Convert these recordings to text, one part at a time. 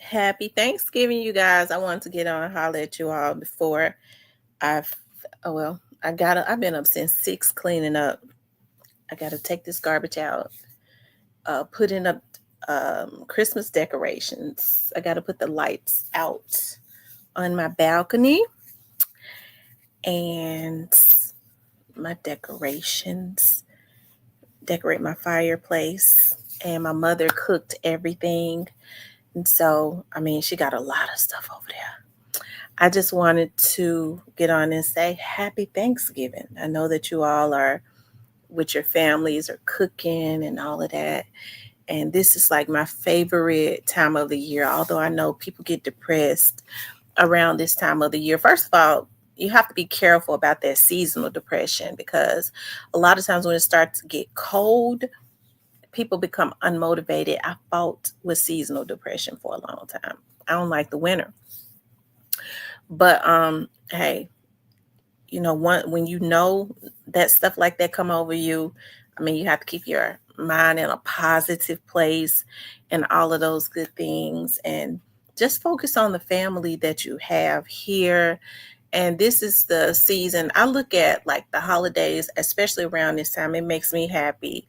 Happy Thanksgiving, you guys. I wanted to get on and holler at you all before I've I've been up since 6 cleaning up. I gotta take this garbage out, putting up Christmas decorations. I gotta put the lights out on my balcony and my decorations, decorate my fireplace. And my mother cooked everything. And so, she got a lot of stuff over there. I just wanted to get on and say happy Thanksgiving. I know that you all are with your families or cooking and all of that. And this is like my favorite time of the year, although I know people get depressed around this time of the year. First of all, you have to be careful about that seasonal depression because a lot of times when it starts to get cold, people become unmotivated. I fought with seasonal depression for a long time. I don't like the winter. But hey, when you know that stuff like that come over you, you have to keep your mind in a positive place and all of those good things and just focus on the family that you have here. And this is the season I look at, like the holidays, especially around this time. It makes me happy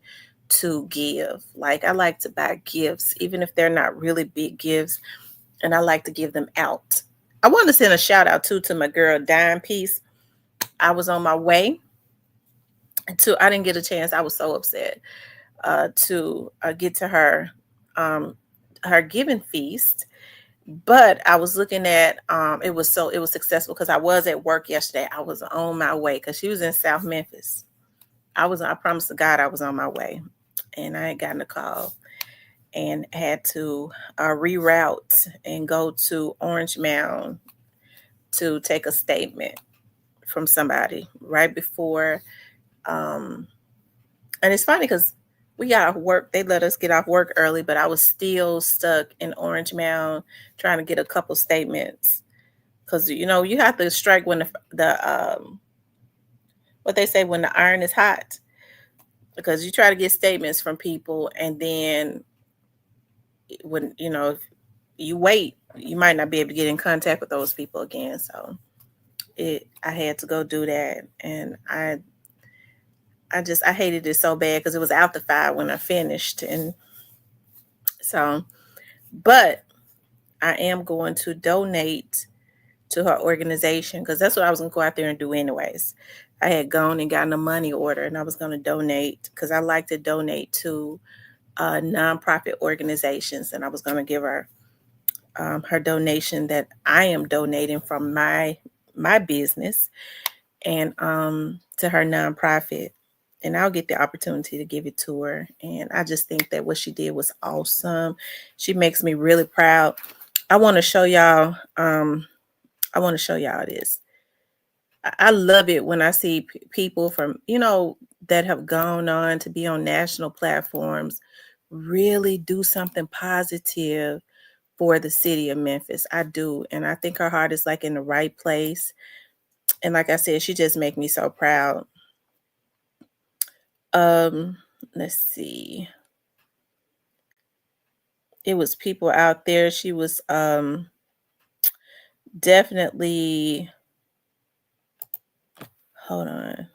to give. Like I like to buy gifts, even if they're not really big gifts, and I like to give them out. I want to send a shout out to my girl Dime Piece. I was on my way I didn't get a chance. I was so upset to get to her giving feast. But I was looking at it was successful because I was at work yesterday. I was on my way because she was in South Memphis. I promised to God I was on my way, and I had gotten a call and had to reroute and go to Orange Mound to take a statement from somebody right before. And it's funny because we got off work. They let us get off work early, but I was still stuck in Orange Mound trying to get a couple statements because you have to strike when the what they say when the iron is hot, because you try to get statements from people and then when if you wait, you might not be able to get in contact with those people again. So I had to go do that, and I hated it so bad because it was after 5 when I finished. And so, but I am going to donate to her organization because that's what I was going to go out there and do anyways. I had gone and gotten a money order, and I was going to donate because I like to donate to nonprofit organizations, and I was going to give her her donation that I am donating from my business and to her nonprofit. And I'll get the opportunity to give it to her. And I just think that what she did was awesome. She makes me really proud. I want to show y'all. This. I love it when I see people from, that have gone on to be on national platforms really do something positive for the city of Memphis. I do. And I think her heart is like in the right place. And like I said, she just makes me so proud. Let's see. It was people out there. She was definitely, hold on.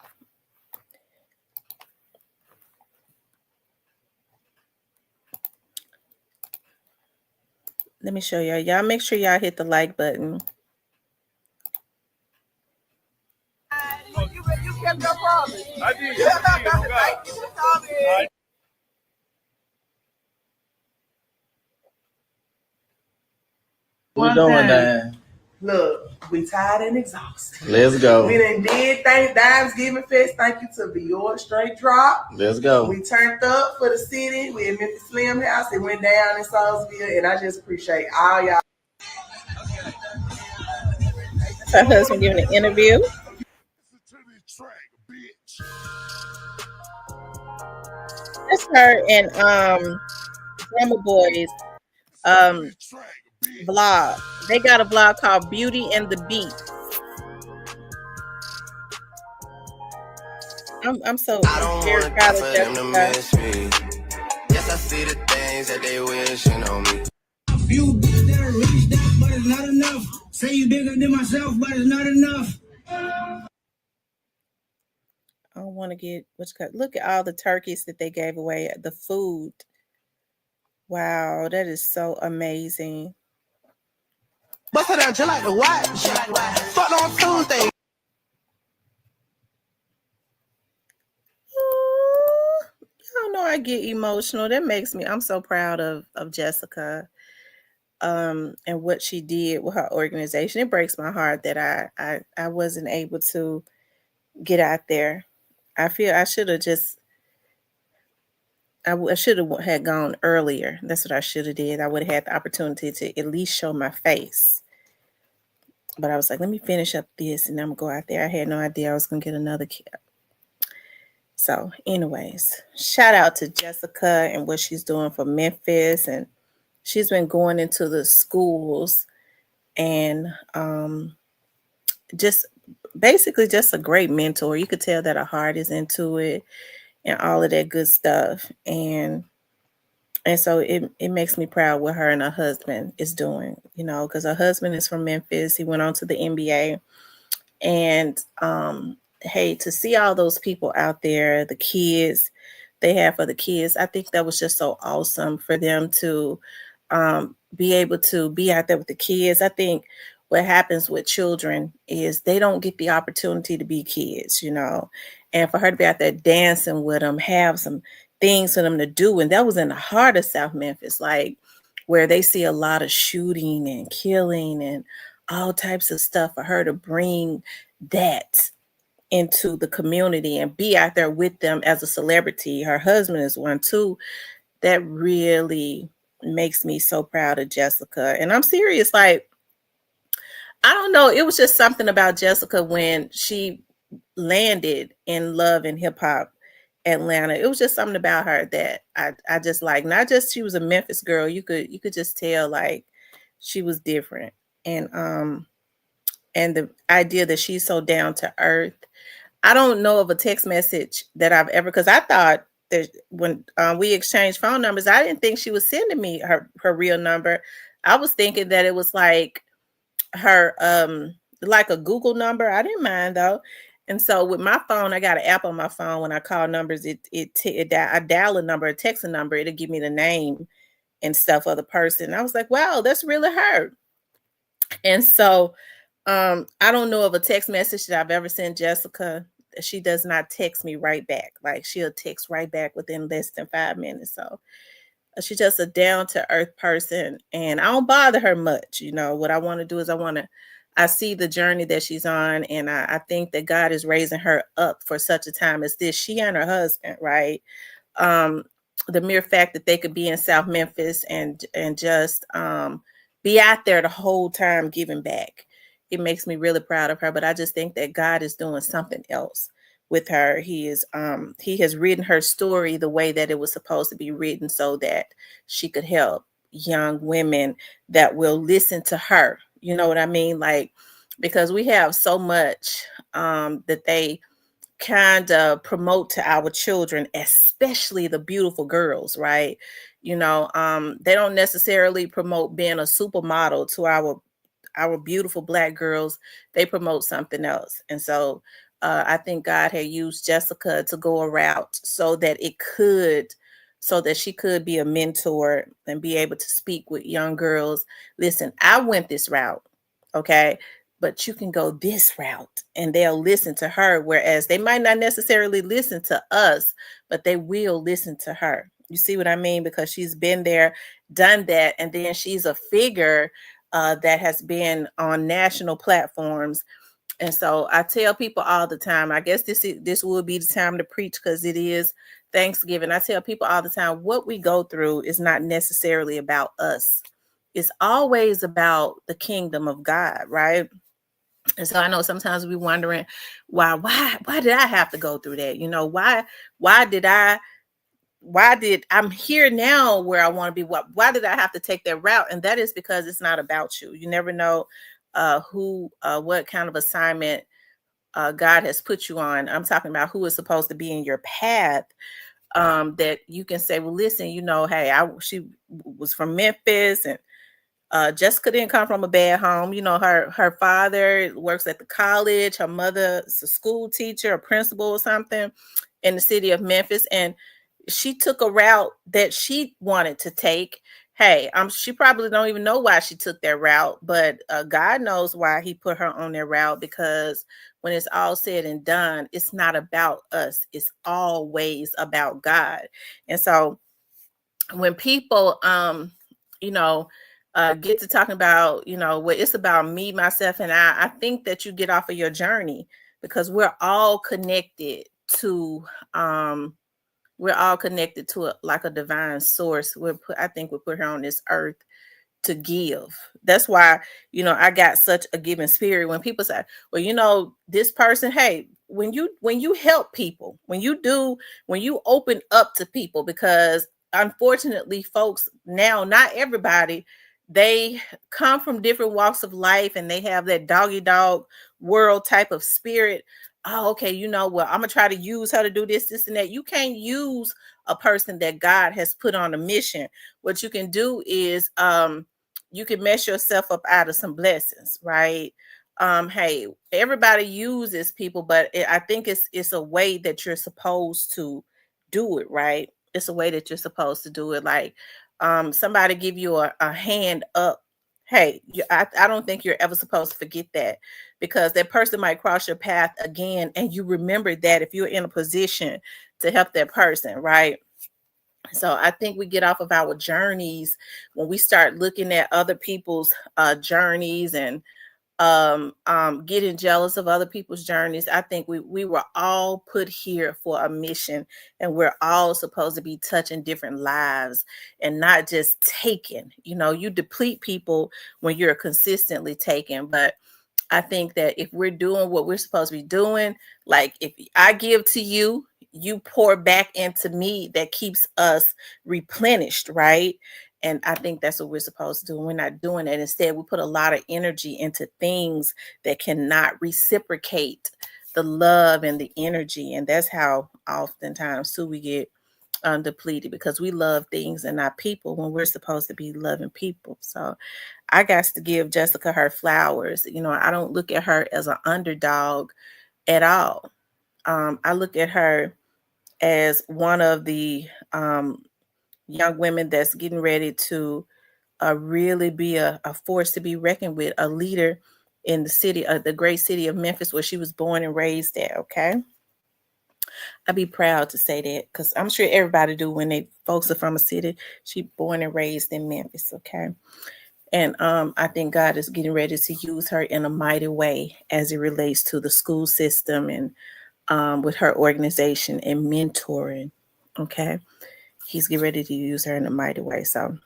Let me show y'all. Y'all make sure y'all hit the like button. You kept your promise. I did. What we doing, Dan? Look, we tired and exhausted. Let's go. We done did Thanksgiving Fest. Thank you to Beyond Straight Drop. Let's go. We turned up for the city. We at Memphis Slim House. It went down in Salisbury, and I just appreciate all y'all. Her husband giving an interview. That's her and Drummer Boys vlog. They got a vlog called Beauty and the Beat. I'm so very proud of Jessica. Yes, I see the things that they wishing on me. You got that, reach that, but it's not enough. Say you bigger than myself, but it's not enough. I don't want to get look at all the turkeys that they gave away, the food. Wow, that is so amazing. Bust it out, just like the watch. Fuck on Tuesday. I don't know, I get emotional. That makes me, I'm so proud of Jessica and what she did with her organization. It breaks my heart that I wasn't able to get out there. I feel I should have just I should have had gone earlier. That's what I should have did. I would have had the opportunity to at least show my face. But I was like, let me finish up this and I'm gonna go out there. I had no idea I was gonna get another kid. So, anyways, shout out to Jessica and what she's doing for Memphis. And she's been going into the schools and just basically just a great mentor. You could tell that her heart is into it and all of that good stuff. And so it makes me proud what her and her husband is doing, you know, because her husband is from Memphis. He went on to the NBA. And hey, to see all those people out there, the kids they have for the kids, I think that was just so awesome for them to be able to be out there with the kids. I think what happens with children is they don't get the opportunity to be kids, you know, and for her to be out there dancing with them, have some things for them to do. And that was in the heart of South Memphis, like where they see a lot of shooting and killing and all types of stuff. For her to bring that into the community and be out there with them as a celebrity. Her husband is one too. That really makes me so proud of Jessica. And I'm serious, like, I don't know, it was just something about Jessica when she landed in Love and Hip Hop Atlanta. It was just something about her that I just like. Not just she was a Memphis girl, you could just tell like she was different. And the idea that she's so down to earth. I don't know of a text message that I've ever, because I thought that when we exchanged phone numbers, I didn't think she was sending me her real number. I was thinking that it was like her like a Google number. I didn't mind though. And so with my phone, I got an app on my phone. When I call numbers, I dial a number, a text a number, it'll give me the name and stuff of the person. I was like, wow, that's really her. And so I don't know of a text message that I've ever sent Jessica. She does not text me right back. Like she'll text right back within less than 5 minutes. So she's just a down to earth person, and I don't bother her much. You know, what I want to do is I see the journey that she's on, and I think that God is raising her up for such a time as this. She and her husband, right? The mere fact that they could be in South Memphis and just be out there the whole time giving back, it makes me really proud of her. But I just think that God is doing something else with her. He has written her story the way that it was supposed to be written, so that she could help young women that will listen to her. You know what I mean? Like, because we have so much that they kind of promote to our children, especially the beautiful girls, right? You know, they don't necessarily promote being a supermodel to our beautiful Black girls. They promote something else. And so I think God had used Jessica to go a route so that she could be a mentor and be able to speak with young girls. Listen, I went this route, okay? But you can go this route and they'll listen to her. Whereas they might not necessarily listen to us, but they will listen to her. You see what I mean? Because she's been there, done that. And then she's a figure that has been on national platforms. And so I tell people all the time, I guess this will be the time to preach because it is Thanksgiving. I tell people all the time, what we go through is not necessarily about us. It's always about the kingdom of God, right? And so I know sometimes we're wondering why did I have to go through that? You know, why did I'm here now where I want to be? Why did I have to take that route? And that is because it's not about you. You never know what kind of assignment God has put you on. I'm talking about who is supposed to be in your path, that you can say, well, listen, you know, hey, she was from Memphis and Jessica didn't come from a bad home. You know, her father works at the college. Her mother is a school teacher, a principal or something in the city of Memphis. And she took a route that she wanted to take. Hey, she probably don't even know why she took that route, but God knows why he put her on that route, because when it's all said and done, it's not about us. It's always about God. And so when people, you know, get to talking about, you know, what it's about me, myself, and I think that you get off of your journey, because we're all connected to, like a divine source. I think we put her on this earth to give. That's why, you know, I got such a giving spirit. When people say, well, you know, this person, hey, when you help people, when you open up to people, because unfortunately, folks, now, not everybody, they come from different walks of life and they have that doggy dog world type of spirit. Oh, okay, you know, well, I'm gonna try to use her to do this, and that. You can't use a person that God has put on a mission. What you can do is you can mess yourself up out of some blessings, right? Hey, everybody uses people, but I think it's a way that you're supposed to do it, right? It's a way that you're supposed to do it. Like somebody give you a hand up. Hey, I don't think you're ever supposed to forget that, because that person might cross your path again, and you remember that if you're in a position to help that person, right? So I think we get off of our journeys when we start looking at other people's journeys and getting jealous of other people's journeys. I think we were all put here for a mission, and we're all supposed to be touching different lives and not just taking. You know, you deplete people when you're consistently taking, but I think that if we're doing what we're supposed to be doing, like if I give to you, you pour back into me, that keeps us replenished, right? And I think that's what we're supposed to do. We're not doing that. Instead, we put a lot of energy into things that cannot reciprocate the love and the energy. And that's how oftentimes too we get depleted, because we love things and not people when we're supposed to be loving people. So I got to give Jessica her flowers. You know, I don't look at her as an underdog at all. I look at her as one of the young women that's getting ready to really be a force to be reckoned with, a leader in the city, the great city of Memphis, where she was born and raised at. Okay. I'd be proud to say that, because I'm sure everybody do when they folks are from a city. She born and raised in Memphis. Okay. And I think God is getting ready to use her in a mighty way as it relates to the school system and with her organization and mentoring. Okay. He's getting ready to use her in a mighty way. So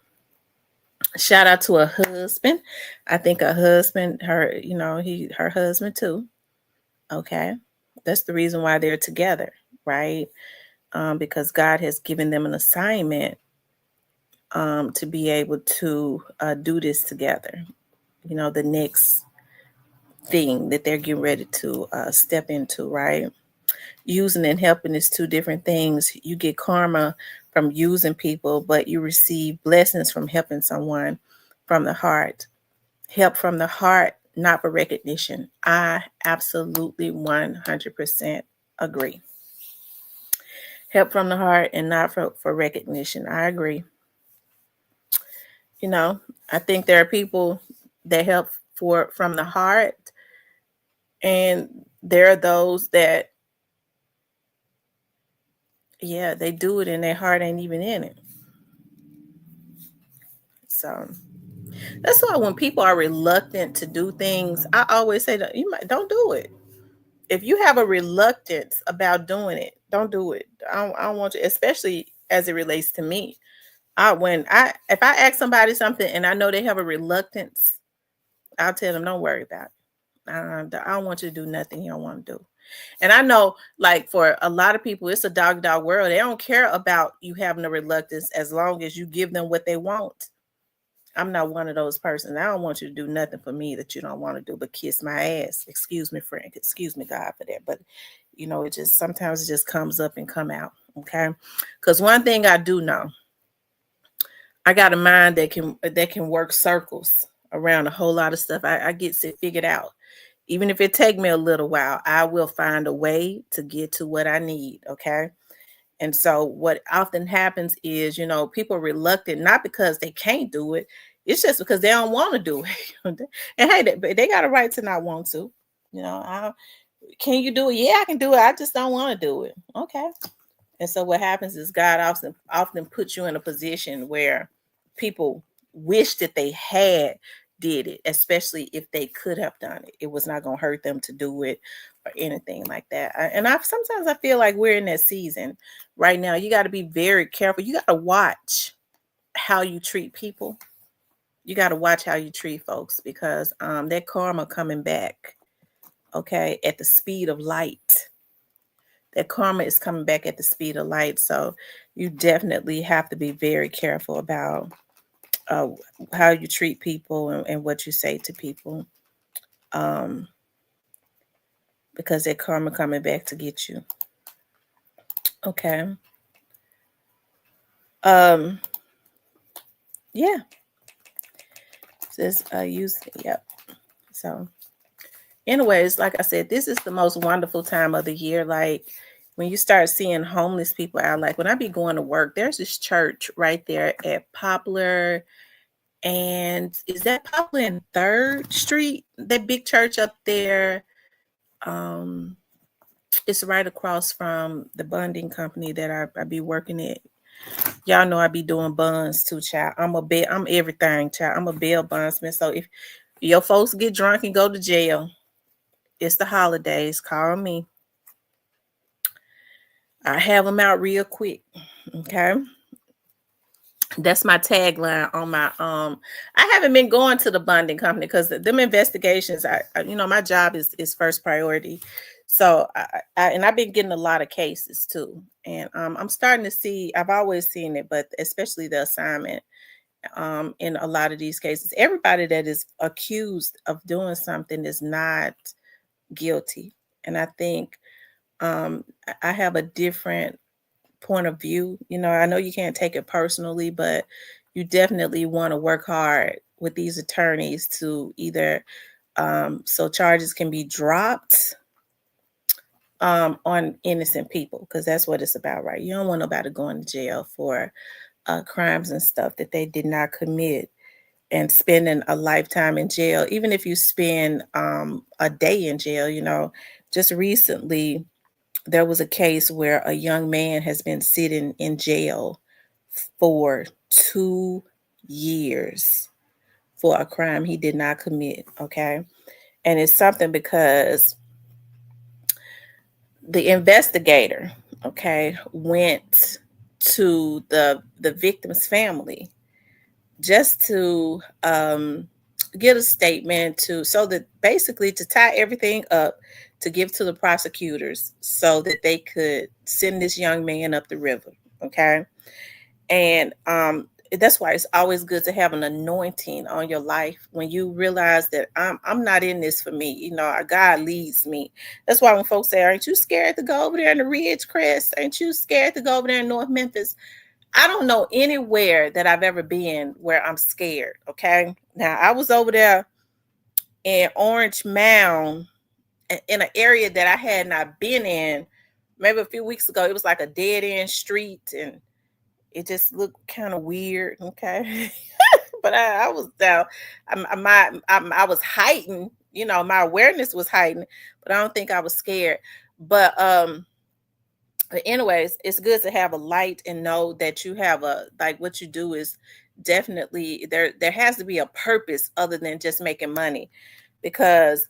shout out to her husband. I think her husband, her husband too. Okay. That's the reason why they're together, right? Because God has given them an assignment to be able to do this together. You know, the next thing that they're getting ready to step into, right? Using and helping is two different things. You get karma from using people, but you receive blessings from helping someone from the heart. Help from the heart, not for recognition. I absolutely 100% agree. Help from the heart and not for recognition. I agree. You know, I think there are people that help from the heart, and there are those that, yeah, they do it and their heart ain't even in it. So that's why when people are reluctant to do things, I always say that don't do it. If you have a reluctance about doing it, don't do it. I don't want to, especially as it relates to me. If I ask somebody something and I know they have a reluctance, I'll tell them, don't worry about it. I don't want you to do nothing you don't want to do. And I know, like, for a lot of people, it's a dog world. They don't care about you having a reluctance as long as you give them what they want. I'm not one of those persons. I don't want you to do nothing for me that you don't want to do but kiss my ass. Excuse me, friend. Excuse me, God, for that. But, you know, sometimes it just comes up and come out. Okay. Because one thing I do know, I got a mind that can work circles around a whole lot of stuff. I get it figured out. Even if it take me a little while, I will find a way to get to what I need. Okay. And so what often happens is, people are reluctant, not because they can't do it. It's just because they don't want to do it. And hey, they got a right to not want to. Can you do it? Yeah, I can do it. I just don't want to do it. Okay. And so what happens is God often puts you in a position where people wish that they had did it, especially if they could have done it. It was not going to hurt them to do it or anything like that. Sometimes I feel like we're in that season right now. You got to be very careful. You got to watch how you treat people. You got to watch how you treat folks, because that karma coming back, okay, at the speed of light. That karma is coming back at the speed of light. So you definitely have to be very careful about how you treat people and what you say to people, because that karma coming back to get you. Okay. Yeah. Says use. Yep. So anyways, like I said, this is the most wonderful time of the year. Like when you start seeing homeless people out, like when I be going to work, there's this church right there at Poplar. And is that Poplar and 3rd Street? That big church up there. It's right across from the bonding company that I be working at. Y'all know I be doing bonds too, child. I'm everything, child. I'm a bail bondsman. So if your folks get drunk and go to jail, it's the holidays, call me. I have them out real quick. Okay. That's my tagline on my I haven't been going to the bonding company because them investigations, my job is first priority. So I've been getting a lot of cases too. And I'm starting to see, I've always seen it, but especially the assignment in a lot of these cases, everybody that is accused of doing something is not guilty. And I think I have a different point of view. I know you can't take it personally, but you definitely want to work hard with these attorneys to either so charges can be dropped on innocent people, because that's what it's about, right? You don't want nobody going to jail for crimes and stuff that they did not commit and spending a lifetime in jail. Even if you spend a day in jail, just recently there was a case where a young man has been sitting in jail for 2 years for a crime he did not commit. Okay. And it's something because the investigator, okay, went to the victim's family just to get a statement so that basically to tie everything up to give to the prosecutors so that they could send this young man up the river. Okay. And that's why it's always good to have an anointing on your life when you realize that I'm not in this for me. God leads me. That's why when folks say, aren't you scared to go over there in the Ridgecrest? Ain't you scared to go over there in North Memphis? I don't know anywhere that I've ever been where I'm scared. Okay. Now I was over there in Orange Mound in an area that I had not been in. Maybe a few weeks ago, it was like a dead end street and it just looked kind of weird. Okay. But I was down. I was heightened, my awareness was heightened, but I don't think I was scared. But anyways, it's good to have a light and know that you have what you do is definitely there has to be a purpose other than just making money. Because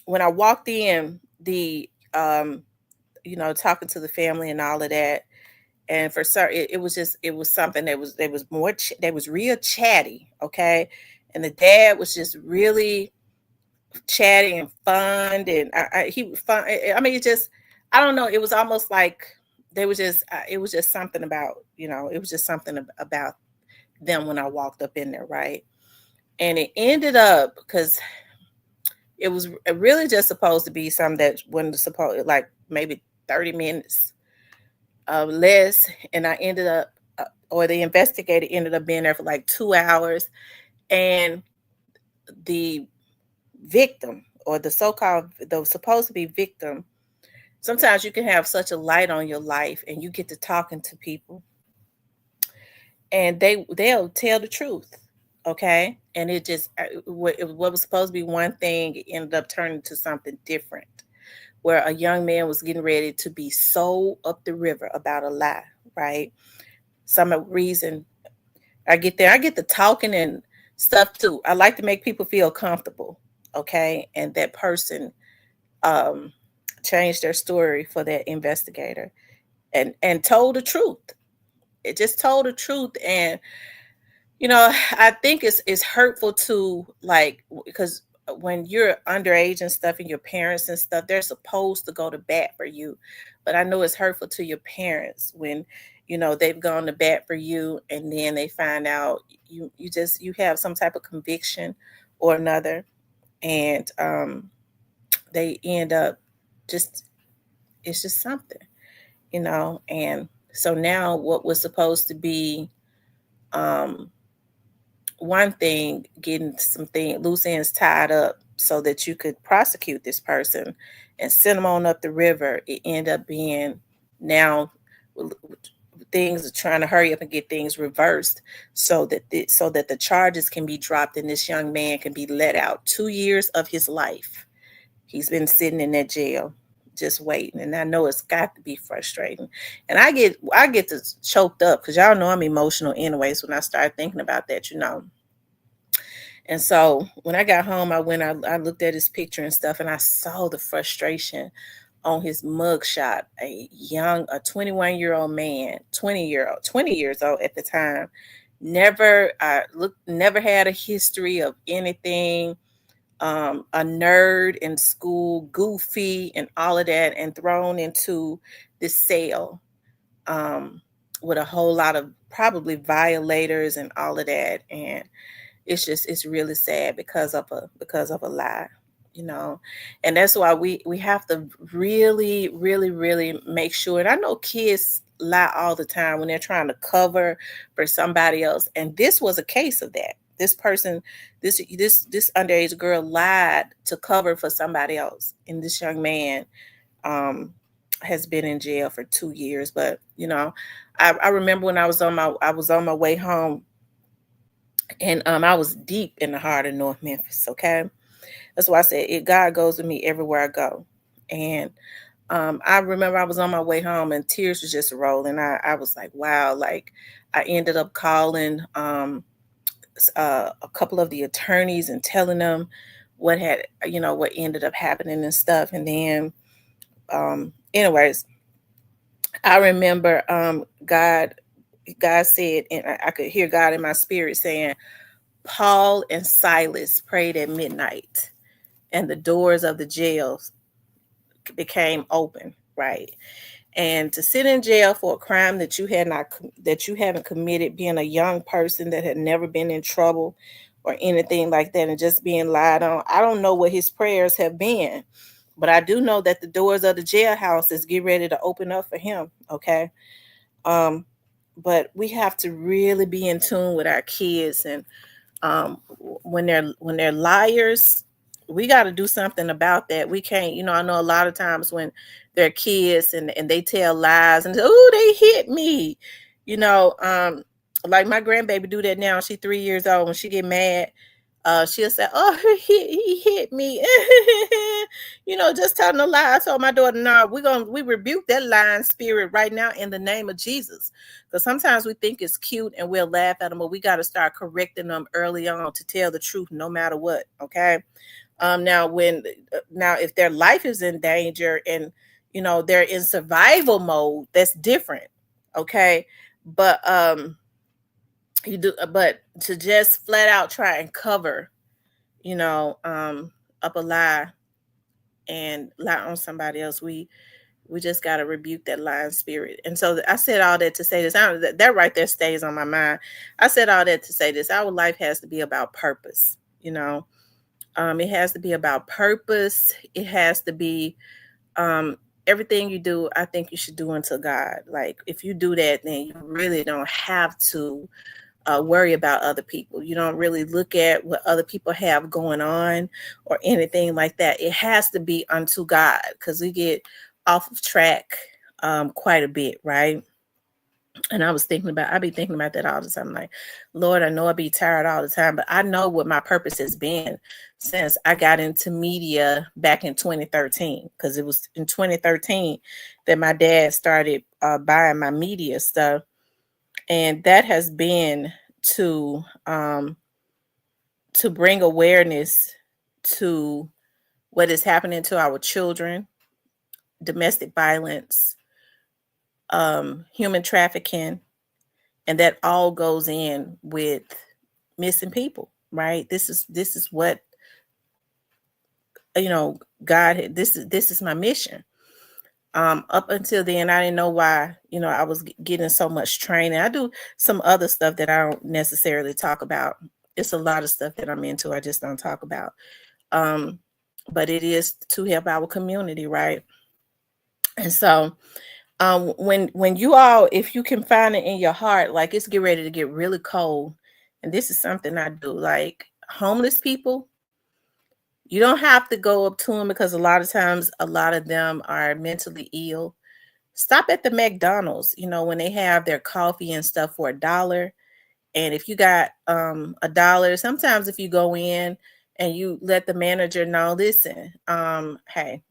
when I walked in, the talking to the family and all of that, and for certain it was something that was real chatty. Okay. And the dad was just really chatty and fun, and he was fun. I mean, I don't know. It was almost like it was just something about, it was just something about them when I walked up in there. Right. And it ended up, because it was really just supposed to be something that wasn't supposed, like maybe 30 minutes less. And I ended up or the investigator ended up being there for like 2 hours, and the victim, or the so-called, the supposed to be victim, sometimes you can have such a light on your life and you get to talking to people and they'll tell the truth. Okay. And it just, what was supposed to be one thing, it ended up turning to something different, where a young man was getting ready to be sold up the river about a lie, right? Some reason I get there, I get to talking and stuff too. I like to make people feel comfortable. Okay. And that person um changed their story for that investigator and told the truth. It just told the truth. And I think it's hurtful to, like, because when you're underage and stuff, and your parents and stuff, they're supposed to go to bat for you. But I know it's hurtful to your parents when they've gone to bat for you, and then they find out you have some type of conviction or another, and they end up just, it's just something, and so now what was supposed to be um one thing, getting something loose ends tied up so that you could prosecute this person and send them on up the river, it ended up being now things are trying to hurry up and get things reversed so that the charges can be dropped and this young man can be let out. 2 years of his life he's been sitting in that jail just waiting. And I know it's got to be frustrating. And I get to choked up because y'all know I'm emotional anyways when I start thinking about that. And so when I got home, I looked at his picture and stuff, and I saw the frustration on his mugshot. A 21-year-old man, 20 years old at the time, never had a history of anything, a nerd in school, goofy and all of that, and thrown into this cell with a whole lot of probably violators and all of that. And it's really sad because of a lie, and that's why we have to really, really, really make sure. And I know kids lie all the time when they're trying to cover for somebody else, and this was a case of that. This person, this underage girl lied to cover for somebody else, and this young man has been in jail for 2 years. But I remember when I was on my way home, and I was deep in the heart of North Memphis. Okay, that's why I said God goes with me everywhere I go. And I remember I was on my way home and tears was just rolling. I was like, wow. Like, I ended up calling a couple of the attorneys and telling them what ended up happening and stuff. And then anyways, I remember God said, and I could hear God in my spirit saying, Paul and Silas prayed at midnight and the doors of the jails became open, right? And to sit in jail for a crime that you haven't committed, being a young person that had never been in trouble or anything like that, and just being lied on. I don't know what his prayers have been, but I do know that the doors of the jailhouse is getting ready to open up for him. Okay. But we have to really be in tune with our kids, and when they're liars, we got to do something about that. We can't, I know a lot of times when they're kids and they tell lies and, oh, they hit me, like my grandbaby do that now. She's 3 years old. When she get mad, she'll say, oh, he hit me. Just telling a lie. I told my daughter, no, we rebuke that lying spirit right now in the name of Jesus. Because sometimes we think it's cute and we'll laugh at them, but we got to start correcting them early on to tell the truth no matter what. Okay. Now if their life is in danger and they're in survival mode, that's different. Okay. But but to just flat out try and cover up a lie and lie on somebody else, we just got to rebuke that lying spirit. And so I said all that to say this. That right there stays on my mind. I said all that to say this. Our life has to be about purpose. It has to be about purpose. It has to be everything you do, I think you should do unto God. Like if you do that, then you really don't have to worry about other people. You don't really look at what other people have going on or anything like that. It has to be unto God, because we get off of track quite a bit, right? And I be thinking about that all the time. Like, Lord, I know I be tired all the time, but I know what my purpose has been since I got into media back in 2013. Because it was in 2013 that my dad started buying my media stuff. And that has been to bring awareness to what is happening to our children, domestic violence, human trafficking, and that all goes in with missing people, right? This is what, God, this is my mission. Up until then, I didn't know why, I was getting so much training. I do some other stuff that I don't necessarily talk about. It's a lot of stuff that I'm into, I just don't talk about. But it is to help our community, right? And so when you all, if you can find it in your heart, like it's get ready to get really cold, and this is something I do, like homeless people, you don't have to go up to them, because a lot of times a lot of them are mentally ill. Stop at the McDonald's, when they have their coffee and stuff for $1. And if you got $1, sometimes if you go in and you let the manager know, listen, hey,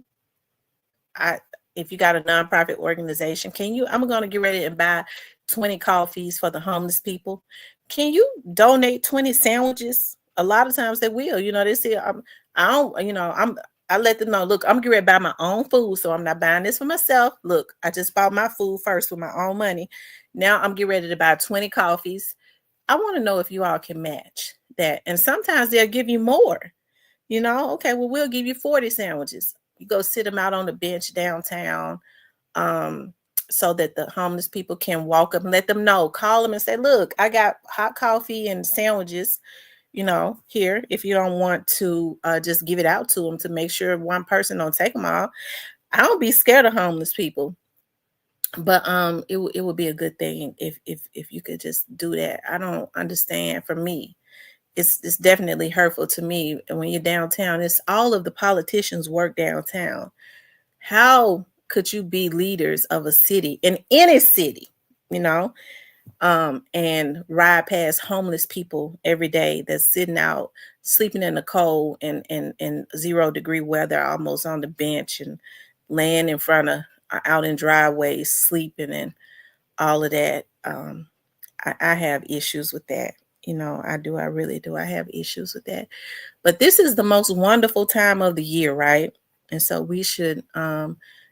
if you got a nonprofit organization, I'm going to get ready and buy 20 coffees for the homeless people. Can you donate 20 sandwiches? A lot of times they will, they say, I let them know, look, I'm getting ready to buy my own food, so I'm not buying this for myself. Look, I just bought my food first with my own money. Now I'm getting ready to buy 20 coffees. I want to know if you all can match that. And sometimes they'll give you more, okay, well, we'll give you 40 sandwiches. You go sit them out on the bench downtown, so that the homeless people can walk up and let them know, call them and say, look, I got hot coffee and sandwiches, here, if you don't want to just give it out to them, to make sure one person don't take them all. I don't be scared of homeless people, but it would be a good thing if you could just do that. I don't understand. For me, it's definitely hurtful to me. And when you're downtown, it's all of the politicians work downtown. How could you be leaders of a city, in any city, and ride past homeless people every day that's sitting out, sleeping in the cold and 0-degree weather, almost on the bench, and laying in front of out in driveways, sleeping and all of that. I have issues with that. I do. I really do. I have issues with that. But this is the most wonderful time of the year, right? And so we should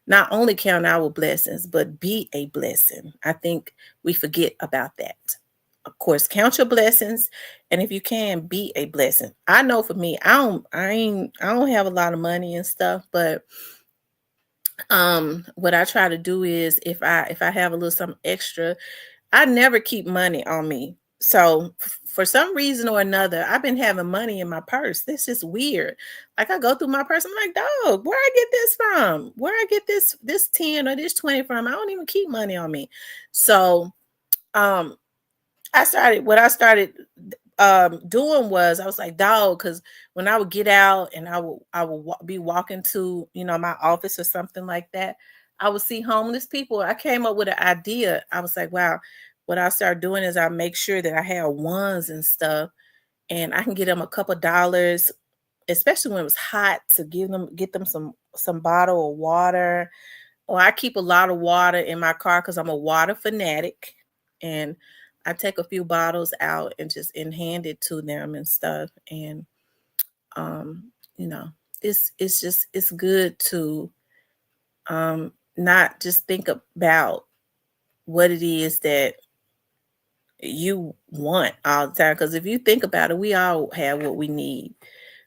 not only count our blessings, but be a blessing. I think we forget about that. Of course, count your blessings, and if you can, be a blessing. I know for me, I don't have a lot of money and stuff, but what I try to do is, if I have a little something extra, I never keep money on me. So for some reason or another, I've been having money in my purse. This is weird. Like I go through my purse, I'm like, dog, where I get this from? Where I get this 10 or this 20 from? I don't even keep money on me. So what I started doing was, I was like, dog, because when I would get out and I would be walking to, my office or something like that, I would see homeless people. I came up with an idea. I was like, wow, what I started doing is I make sure that I have ones and stuff, and I can get them a couple dollars, especially when it was hot, to get them some bottle of water. Or I keep a lot of water in my car because I'm a water fanatic, and I take a few bottles out and hand it to them and stuff. And it's good to not just think about what it is that you want all the time. Because if you think about it, we all have what we need.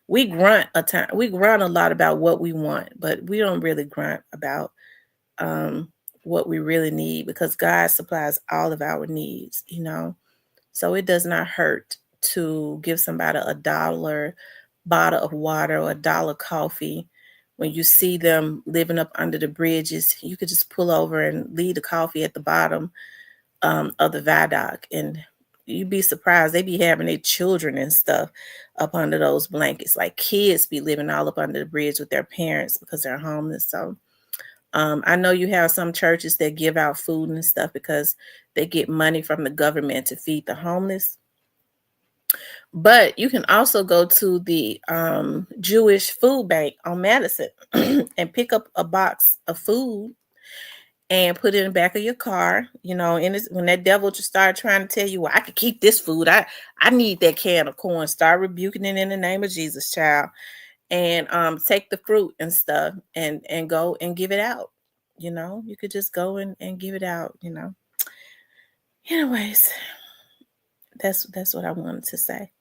We grunt a lot about what we want, but we don't really grunt about what we really need, because God supplies all of our needs, So it does not hurt to give somebody $1 bottle of water or $1 coffee, when you see them living up under the bridges, you could just pull over and leave the coffee at the bottom of the viaduct, and you'd be surprised. They be having their children and stuff up under those blankets. Like kids be living all up under the bridge with their parents because they're homeless. So I know you have some churches that give out food and stuff because they get money from the government to feed the homeless. But you can also go to the Jewish food bank on Madison and pick up a box of food and put it in the back of your car. You know, and when that devil just started trying to tell you, well, I could keep this food. I need that can of corn. Start rebuking it in the name of Jesus, child. And take the fruit and stuff and go and give it out. You know, you could just go and give it out, you know. Anyways, that's what I wanted to say.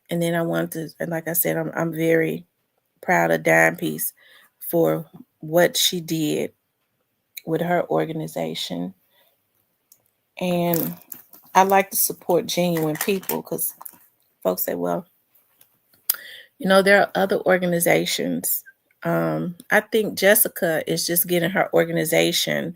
And then I wanted to, and like I said, I'm very proud of Dime Piece for what she did with her organization. And I like to support genuine people because folks say, well, you know, there are other organizations. I think Jessica is just getting her organization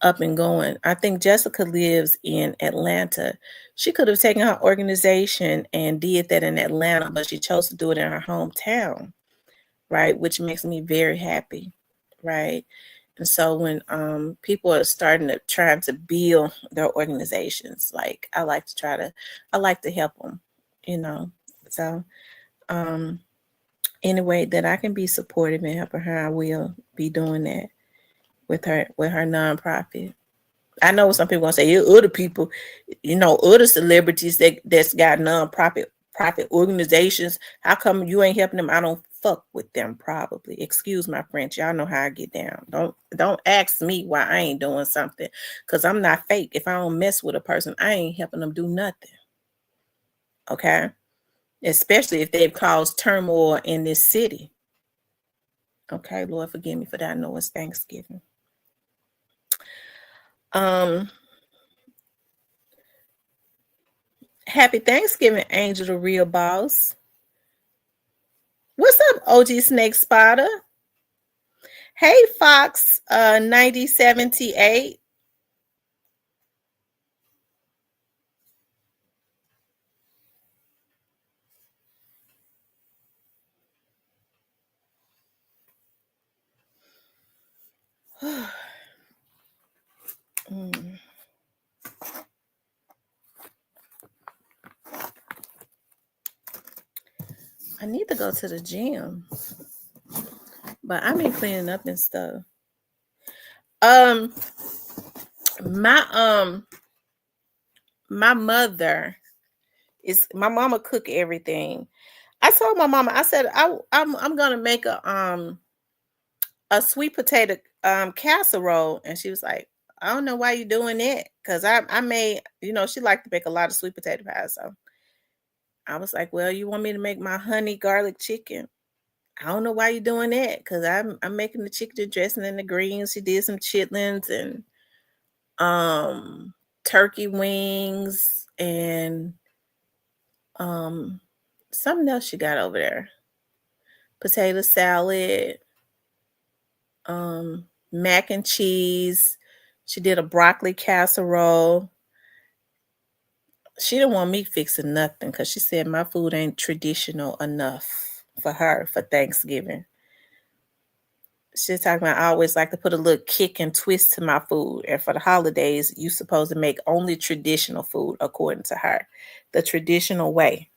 up and going. I think Jessica lives in Atlanta. She could have taken her organization and did that in Atlanta, but she chose to do it in her hometown, right? Which makes me very happy, right? And so when people are starting to trying to build their organizations, like I like to help them, you know. So any way that I can be supportive and helping her, I will be doing that with her nonprofit. I know some people gonna say, you other people, you know, other celebrities that's got profit organizations. How come you ain't helping them? I don't fuck with them, probably. Excuse my French. Y'all know how I get down. Don't ask me why I ain't doing something, because I'm not fake. If I don't mess with a person, I ain't helping them do nothing. Okay? Especially if they've caused turmoil in this city. Okay, Lord, forgive me for that. I know it's Thanksgiving. Happy Thanksgiving, Angel the Real Boss. What's up, OG Snake Spotter? Hey, Fox 9078. I need to go to the gym, but I've been cleaning up and stuff. My mother is, my mama cook everything. I told my mama, I said I'm gonna make a sweet potato casserole, and she was like, I don't know why you're doing it, because I made, you know, she liked to make a lot of sweet potato pie. So I was like, well, you want me to make my honey garlic chicken? I don't know why you're doing that, because I'm making the chicken dressing and the greens. She did some chitlins and turkey wings and something else she got over there. Potato salad, mac and cheese. She did a broccoli casserole. She didn't want me fixing nothing because she said my food ain't traditional enough for her for Thanksgiving. She's talking about, I always like to put a little kick and twist to my food. And for the holidays, you're supposed to make only traditional food, according to her. The traditional way.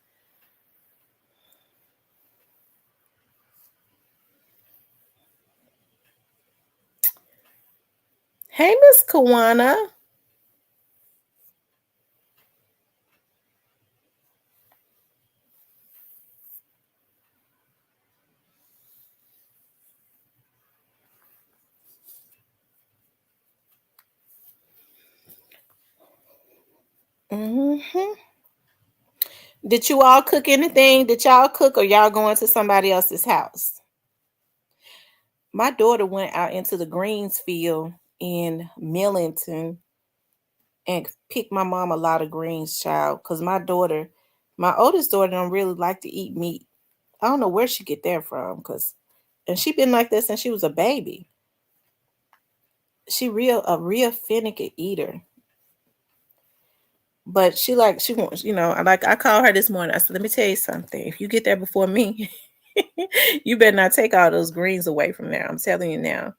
Hey, Miss Kawana. Did you all cook anything? Did y'all cook, or y'all going to somebody else's house? My daughter went out into the greens field in Millington and picked my mom a lot of greens, child. Because my oldest daughter, don't really like to eat meat. I don't know where she get that from, because And she been like this since she was a baby. She a real finicky eater. But she wants, I called her this morning. I said, let me tell you something. If you get there before me, you better not take all those greens away from there. I'm telling you now.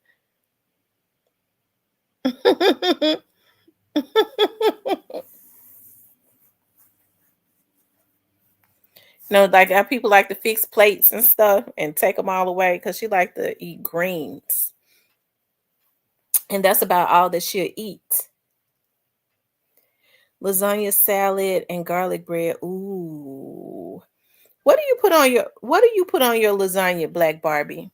Like how people like to fix plates and stuff and take them all away because she like to eat greens. And that's about all that she'll eat. Lasagna, salad, and garlic bread. Ooh. What do you put on your lasagna, Black Barbie?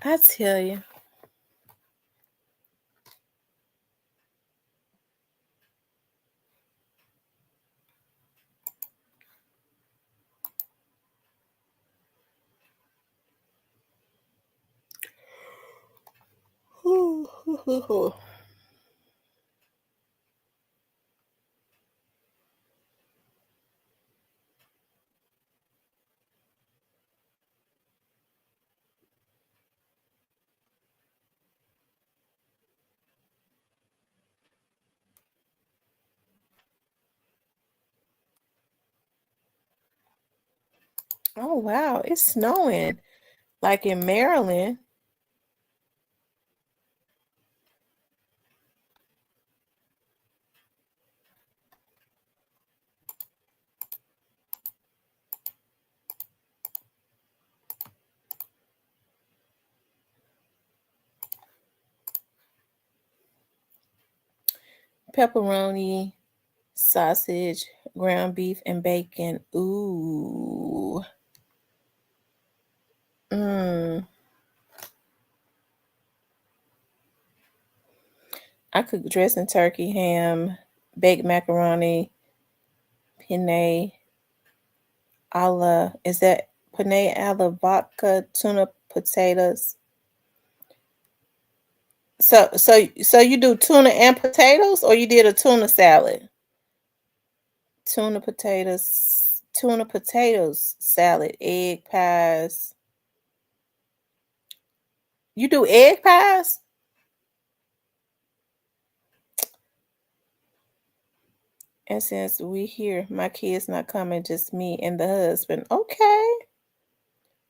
I tell you. Oh wow, it's snowing like in Maryland. Pepperoni, sausage, ground beef, and bacon. Ooh. Mmm. I cook dressing turkey, ham, baked macaroni, penne is that penne alla vodka, tuna potatoes? So you do tuna and potatoes, or you did a tuna salad? Tuna potatoes salad, egg pies. You do egg pies? And since we here, my kids not coming, just me and the husband. Okay.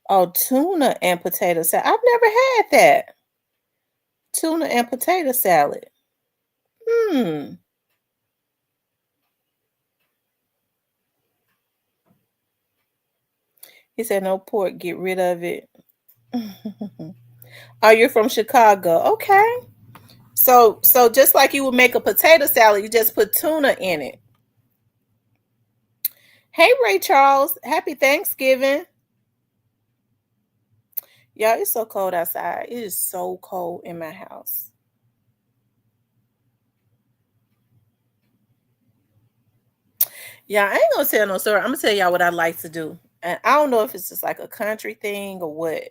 Oh, tuna and potato salad. I've never had that. Tuna and potato salad. Hmm. He said no pork, get rid of it. Oh, you're from Chicago. Okay. So just like you would make a potato salad, you just put tuna in it. Hey Ray Charles, happy Thanksgiving. Y'all, it's so cold outside. It is so cold in my house. Yeah, I ain't gonna tell no story. I'm gonna tell y'all what I like to do. And I don't know if it's just like a country thing or what.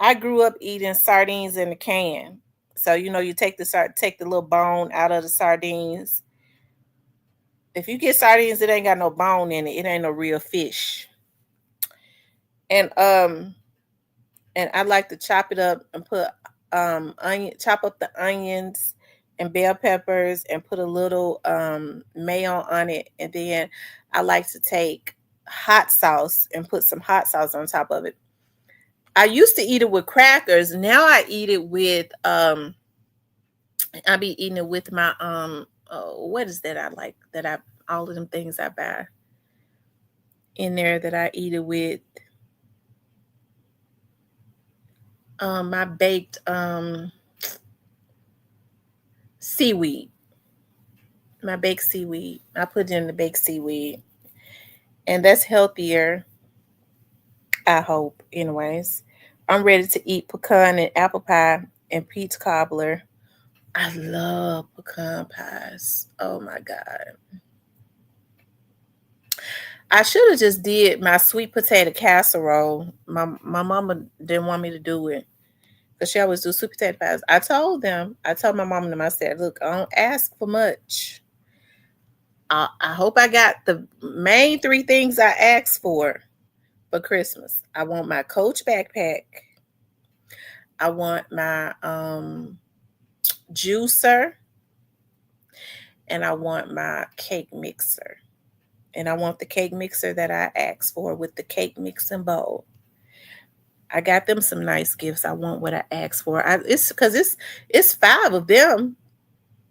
I grew up eating sardines in a can. So you take the little bone out of the sardines. If you get sardines, it ain't got no bone in it. It ain't no real fish. And I like to chop it up and put chop up the onions and bell peppers and put a little mayo on it. And then I like to take hot sauce and put some hot sauce on top of it. I used to eat it with crackers. Now I eat it with I be eating it with my what is that I like that I all of them things I buy in there that I eat it with my baked seaweed. My baked seaweed. I put it in the baked seaweed. And that's healthier, I hope, anyways. I'm ready to eat pecan and apple pie and peach cobbler. I love pecan pies. Oh my God. I should have just did my sweet potato casserole. My mama didn't want me to do it because she always do sweet potato pies. I told my mom and them, I said, look, I don't ask for much. I hope I got the main three things I asked for Christmas. I want my Coach backpack. I want my juicer, and I want my cake mixer. And I want the cake mixer that I asked for with the cake mixing bowl. I got them some nice gifts. I want what I asked for. It's because it's five of them,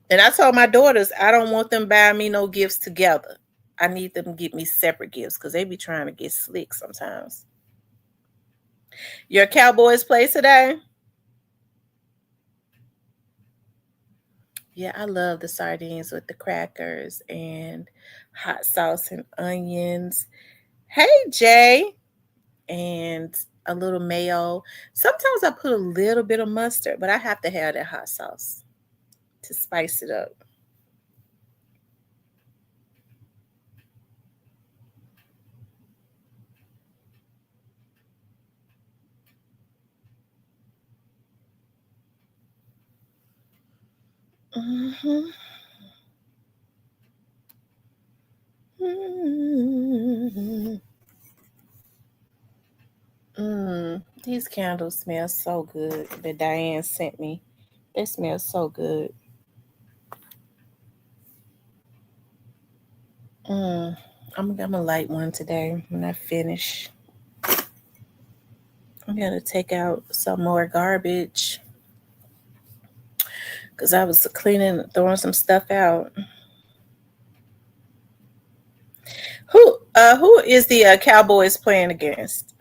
and I told my daughters I don't want them buying me no gifts together. I need them to get me separate gifts because they be trying to get slick sometimes. Your Cowboys play today? Yeah, I love the sardines with the crackers and hot sauce and onions. Hey, Jay. And a little mayo. Sometimes I put a little bit of mustard, but I have to have that hot sauce to spice it up. Mm-hmm. Mm-hmm. These candles smell so good that Diane sent me. They smell so good. Mm. I'm gonna light one today when I finish. I'm gonna take out some more garbage because I was throwing some stuff out. Who is the Cowboys playing against?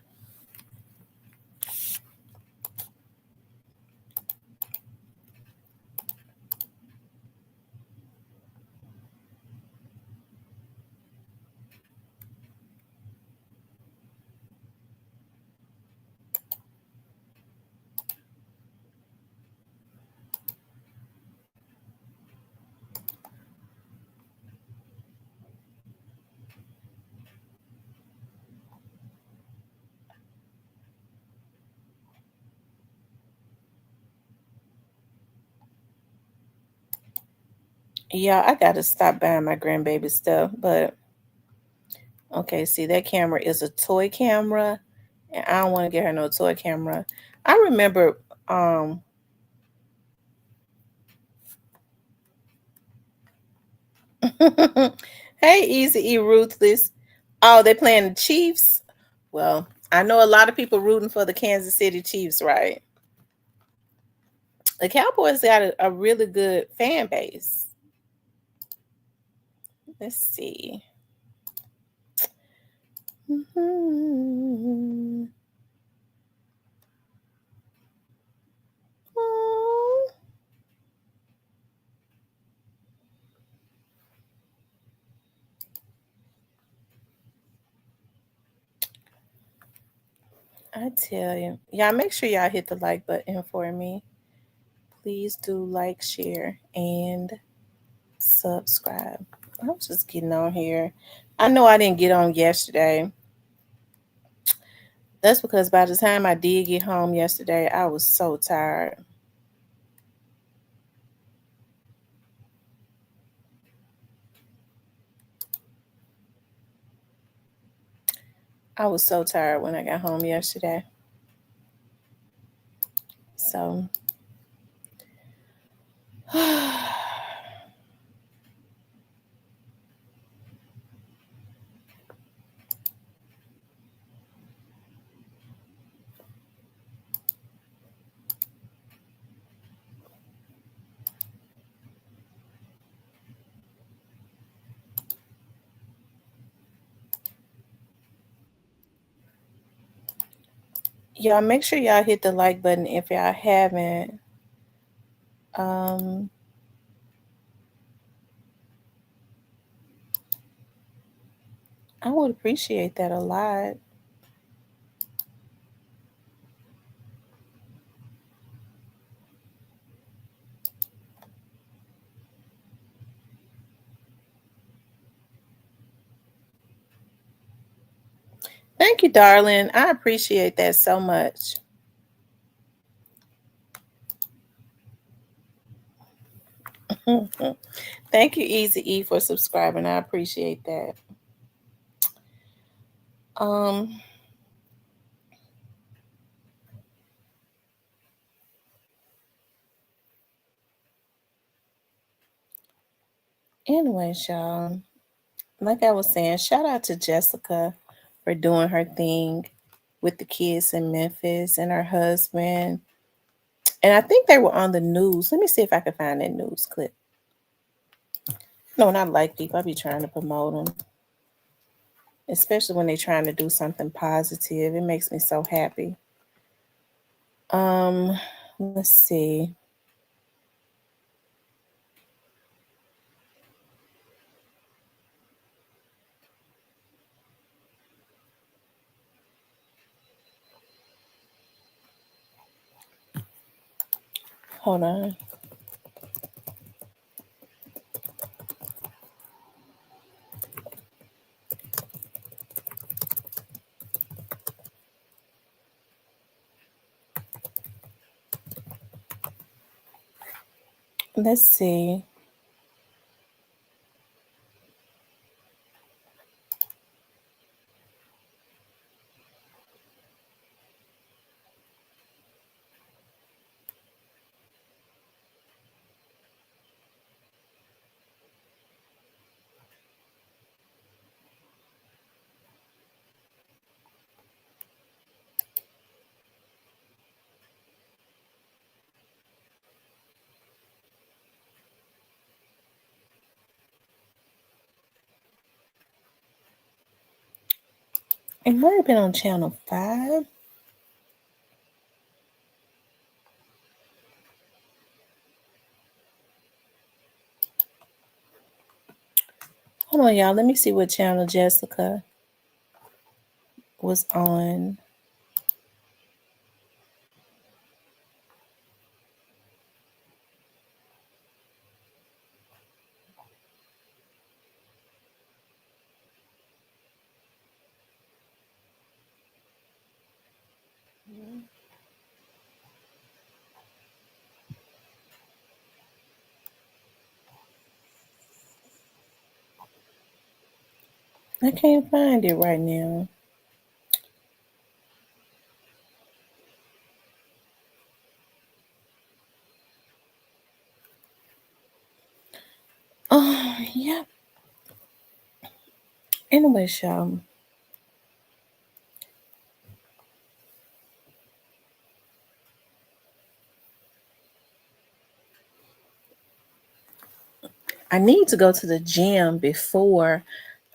Yeah, I gotta stop buying my grandbaby stuff, but okay, see that camera is a toy camera, and I don't want to get her no toy camera. I remember hey, Easy E Ruthless. Oh, they playing the Chiefs? Well, I know a lot of people rooting for the Kansas City Chiefs, right? The Cowboys got a really good fan base. Let's see. Mhm. Oh, I tell you. Y'all make sure y'all hit the like button for me. Please do like, share, and subscribe. I was just getting on here. I know I didn't get on yesterday. That's because by the time I did get home yesterday, I was so tired. I was so tired when I got home yesterday. So, y'all make sure y'all hit the like button if y'all haven't. Um, I would appreciate that a lot. Thank you, darling. I appreciate that so much. Thank you, Easy E, for subscribing. I appreciate that. Anyways, y'all, like I was saying, shout out to Jessica for doing her thing with the kids in Memphis and her husband. And I think they were on the news. Let me see if I can find that news clip. No, not like people. I be trying to promote them, especially when they're trying to do something positive. It makes me so happy. Let's see. Hold on. Let's see. It might have been on Channel 5. Hold on, y'all. Let me see what channel Jessica was on. I can't find it right now. Oh, yeah. Anyway, y'all. I need to go to the gym before.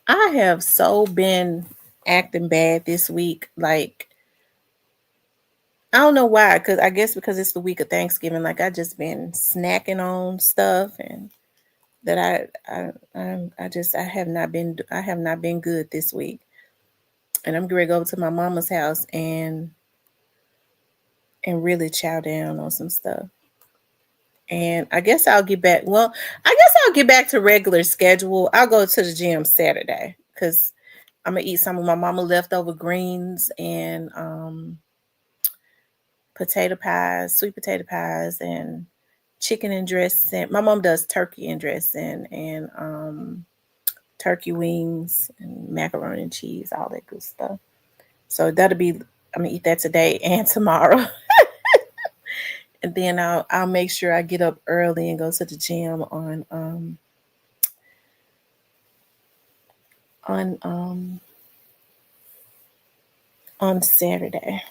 I have so been acting bad this week. Like, I don't know why, because I guess because it's the week of Thanksgiving. Like, I just been snacking on stuff, and that I have not been good this week. And I'm going to go to my mama's house and really chow down on some stuff. And I guess I'll get back. Well, I guess I'll get back to regular schedule. I'll go to the gym Saturday because I'm gonna eat some of my mama leftover greens and potato pies, sweet potato pies, and chicken and dressing. My mom does turkey and dressing and turkey wings and macaroni and cheese, all that good stuff. So that'll be. I'm gonna eat that today and tomorrow. And then I'll make sure I get up early and go to the gym on Saturday.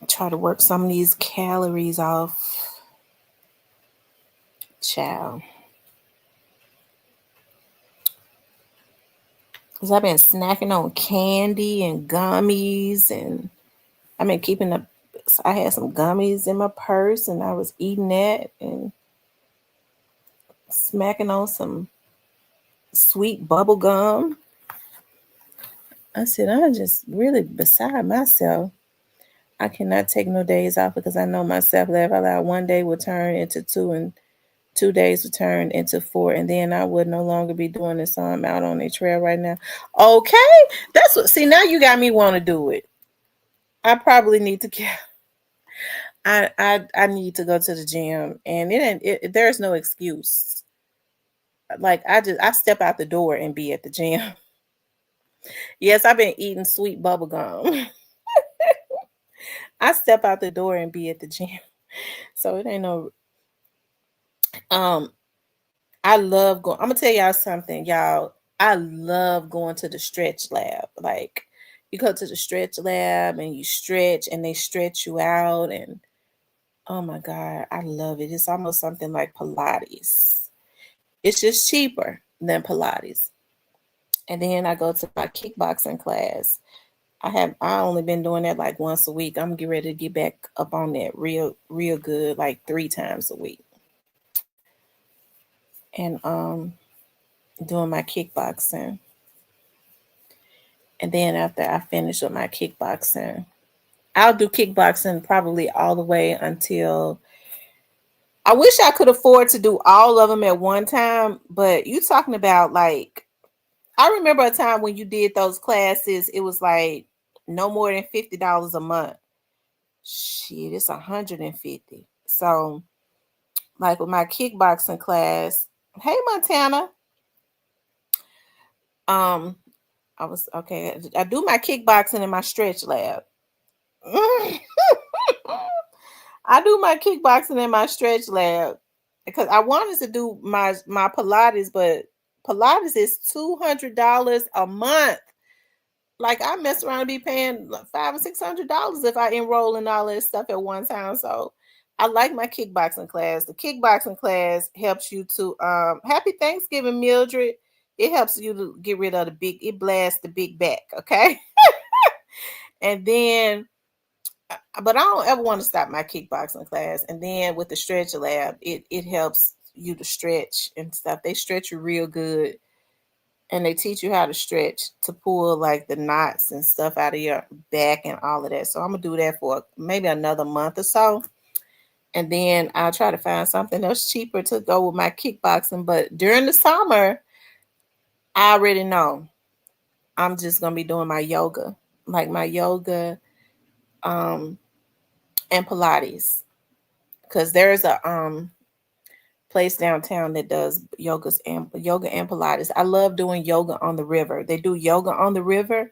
Try to work some of these calories off. Child. Because I've been snacking on candy and gummies, and I've been keeping up. So I had some gummies in my purse, and I was eating that and smacking on some sweet bubble gum. I said, I'm just really beside myself. I cannot take no days off because I know myself that if I allow one day will turn into two and 2 days would turn into 4, and then I would no longer be doing this. So I'm out on a trail right now. Okay, that's what. See, now you got me want to do it. I probably need to get. I need to go to the gym, and there's no excuse. Like I step out the door and be at the gym. Yes, I've been eating sweet bubble gum. I step out the door and be at the gym. So it ain't no I love going. I'm gonna tell y'all something, y'all. I love going to the stretch lab. Like you go to the stretch lab and you stretch and they stretch you out, and oh my God, I love it. It's almost something like Pilates. It's just cheaper than Pilates. And then I go to my kickboxing class. I only been doing that like once a week. I'm getting ready to get back up on that real good, like 3 times a week. And doing my kickboxing. And then after I finish with my kickboxing, I'll do kickboxing probably all the way until I wish I could afford to do all of them at one time, but you talking about like I remember a time when you did those classes, it was like no more than $50 a month. Shit, it's $150. So like with my kickboxing class, hey Montana. I was okay. I do my kickboxing in my stretch lab. I do my kickboxing in my stretch lab because I wanted to do my Pilates, but Pilates is $200 a month. Like I mess around and be paying like $500 or $600 if I enroll in all this stuff at one time. So I like my kickboxing class. The kickboxing class helps you to Happy Thanksgiving, Mildred. It helps you to get rid of it blasts the big back, okay? And then, but I don't ever want to stop my kickboxing class. And then with the stretch lab, it helps you to stretch and stuff. They stretch you real good. And they teach you how to stretch to pull like the knots and stuff out of your back and all of that. So I'm going to do that for maybe another month or so. And then I'll try to find something else cheaper to go with my kickboxing. But during the summer, I already know I'm just going to be doing my yoga, like my yoga and Pilates. Because there's a place downtown that does yoga and Pilates. I love doing yoga on the river. They do yoga on the river.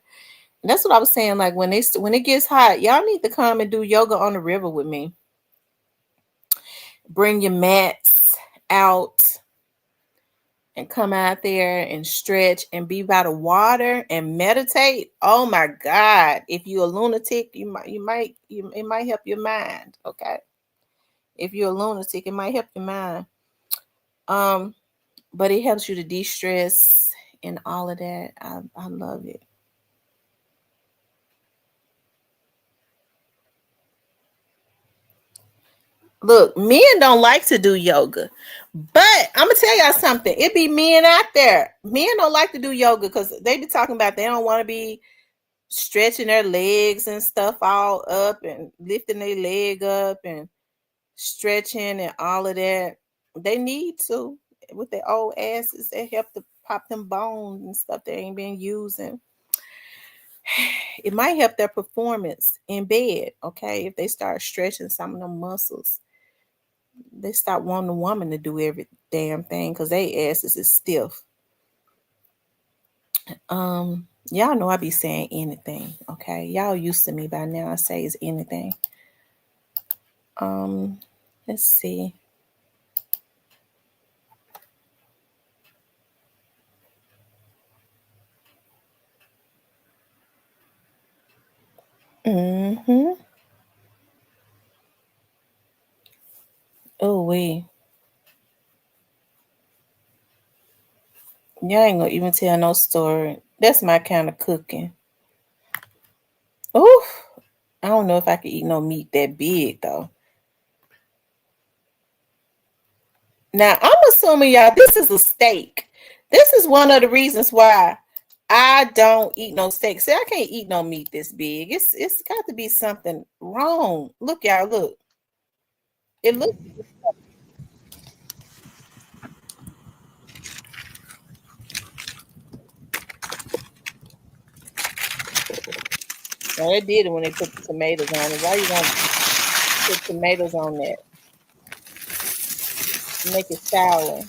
And that's what I was saying. Like when it gets hot, y'all need to come and do yoga on the river with me. Bring your mats out and come out there and stretch and be by the water and meditate. Oh my God. If you're a lunatic, it might help your mind. Okay. If you're a lunatic, it might help your mind. But it helps you to de-stress and all of that. I love it. Look, men don't like to do yoga, but I'm gonna tell y'all something. It be men out there. Men don't like to do yoga because they be talking about they don't want to be stretching their legs and stuff all up and lifting their leg up and stretching and all of that. They need to with their old asses. They help to pop them bones and stuff they ain't been using. It might help their performance in bed, okay? If they start stretching some of them muscles. They stop wanting a woman to do every damn thing because their asses is stiff. Y'all know I be saying anything, okay? Y'all used to me by now. I say it's anything. Let's see. Oh wait. Y'all ain't gonna even tell no story. That's my kind of cooking. Oof. I don't know if I could eat no meat that big though. Now I'm assuming y'all this is a steak. This is one of the reasons why I don't eat no steak. See, I can't eat no meat this big. It's got to be something wrong. Look, y'all, look. It looks Now they did it when they put the tomatoes on it. Why you want to put tomatoes on that? Make it sour.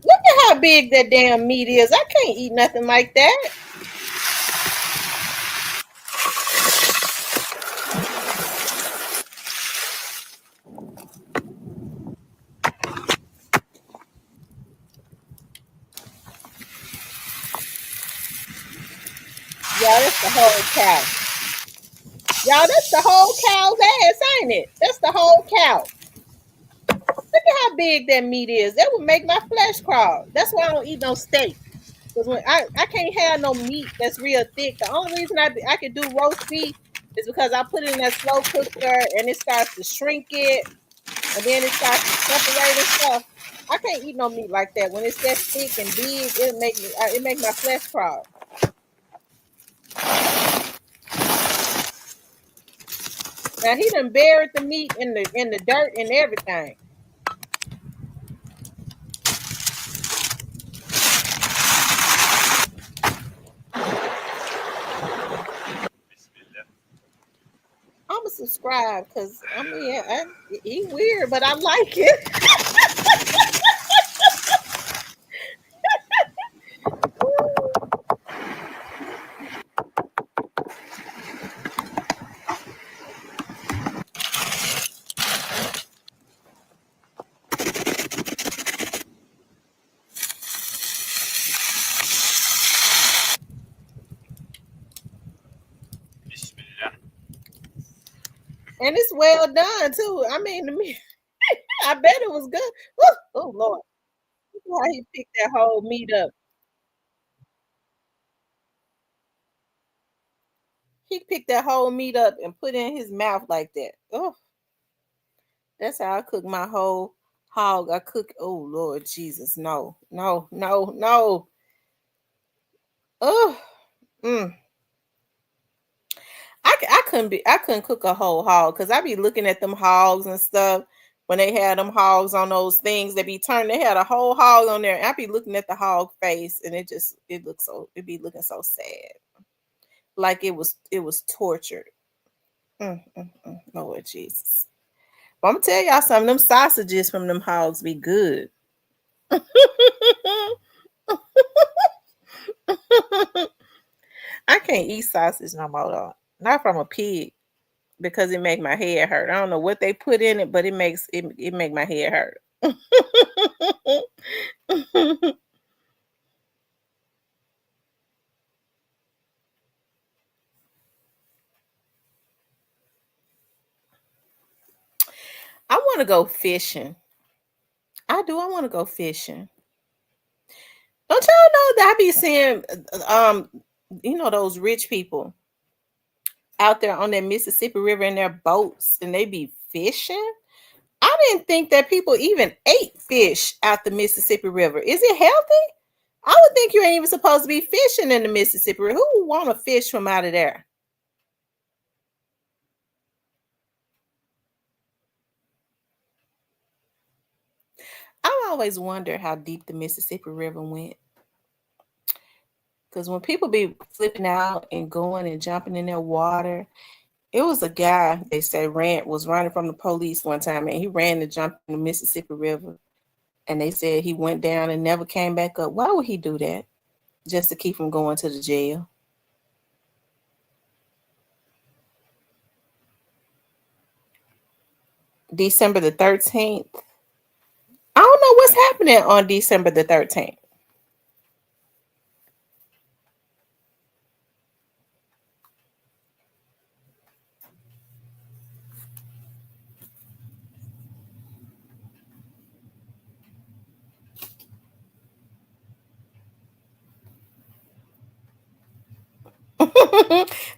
Look at how big that damn meat is. I can't eat nothing like that. Y'all, that's the whole cow. Y'all, that's the whole cow's ass, ain't it? That's the whole cow. Look at how big that meat is. That would make my flesh crawl. That's why I don't eat no steak. Because when I can't have no meat that's real thick. The only reason I can do roast beef is because I put it in that slow cooker and it starts to shrink it, and then it starts to separate and stuff. I can't eat no meat like that. When it's that thick and big, it make my flesh crawl. Now he done buried the meat in the dirt and everything. I'ma subscribe because I mean he weird, but I like it. And it's well done too. I mean, to me, I bet it was good. Woo! Oh Lord, look at how he picked that whole meat up. He picked that whole meat up and put it in his mouth like that. Oh, that's how I cook my whole hog. I cook. Oh Lord Jesus, no, no, no, no. Oh, mm. I couldn't cook a whole hog because I be looking at them hogs and stuff when they had them hogs on those things they be turned. They had a whole hog on there. And I be looking at the hog face and it be looking so sad, like it was tortured. Lord Jesus. But I'm gonna tell y'all something. Them sausages from them hogs be good. I can't eat sausage no more though. Not from a pig because it make my head hurt. I don't know what they put in it, but it make my head hurt. I want to go fishing. I do. I want to go fishing. Don't y'all know that I be seeing those rich people out there on that Mississippi River in their boats and they be fishing? I didn't think that people even ate fish out the Mississippi River. Is it healthy? I would think you ain't even supposed to be fishing in the Mississippi River. Who would want to fish from out of there? I always wonder how deep the Mississippi River went. Because when people be flipping out and going and jumping in their water, it was a guy they say was running from the police one time, and he ran to jump in the Mississippi River. And they said he went down and never came back up. Why would he do that? Just to keep from going to the jail. December the 13th. I don't know what's happening on December the 13th.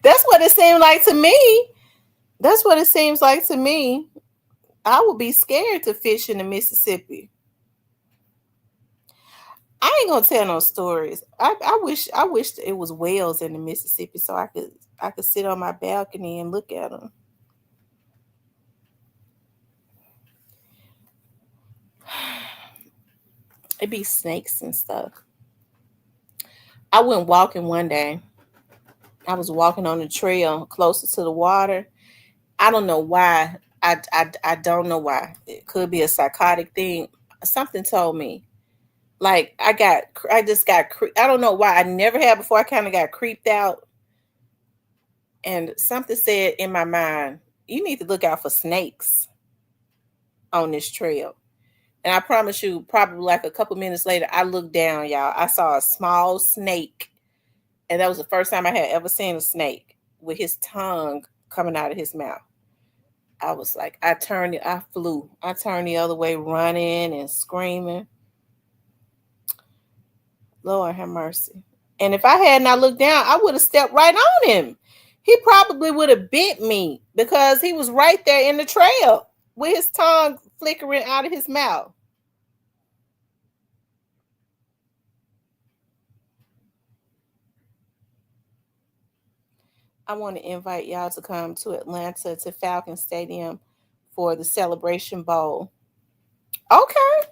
That's what it seemed like to me. That's what it seems like to me. I would be scared to fish in the Mississippi. I ain't gonna tell no stories. I wish it was whales in the Mississippi so I could sit on my balcony and look at them. It'd be snakes and stuff. I went walking one day. I was walking on the trail closer to the water. I don't know why. I don't know why. It could be a psychotic thing. Something told me. Like I just got. I don't know why. I never had before. I kind of got creeped out, and something said in my mind, "You need to look out for snakes on this trail." And I promise you, probably like a couple minutes later, I looked down, y'all. I saw a small snake, and that was the first time I had ever seen a snake with his tongue coming out of his mouth. I was like, I flew. I turned the other way, running and screaming. Lord have mercy. And if I had not looked down, I would have stepped right on him. He probably would have bit me because he was right there in the trail with his tongue flickering out of his mouth. I want to invite y'all to come to Atlanta to Falcon Stadium for the Celebration Bowl. Okay.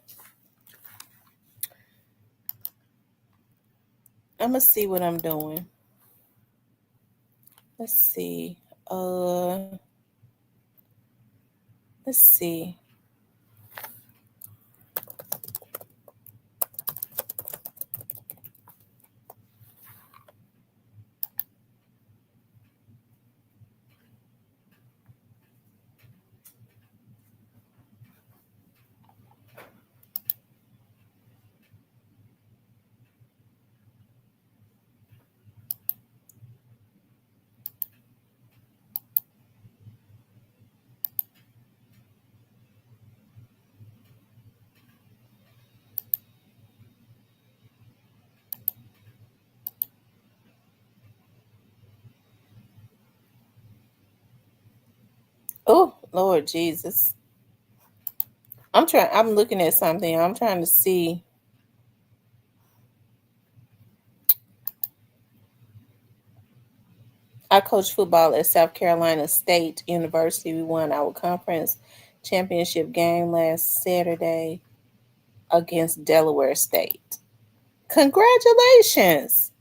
I'm gonna see what I'm doing. Let's see. Let's see. Oh, Lord Jesus. I'm looking at something. I'm trying to see. I coached football at South Carolina State University. We won our conference championship game last Saturday against Delaware State. Congratulations.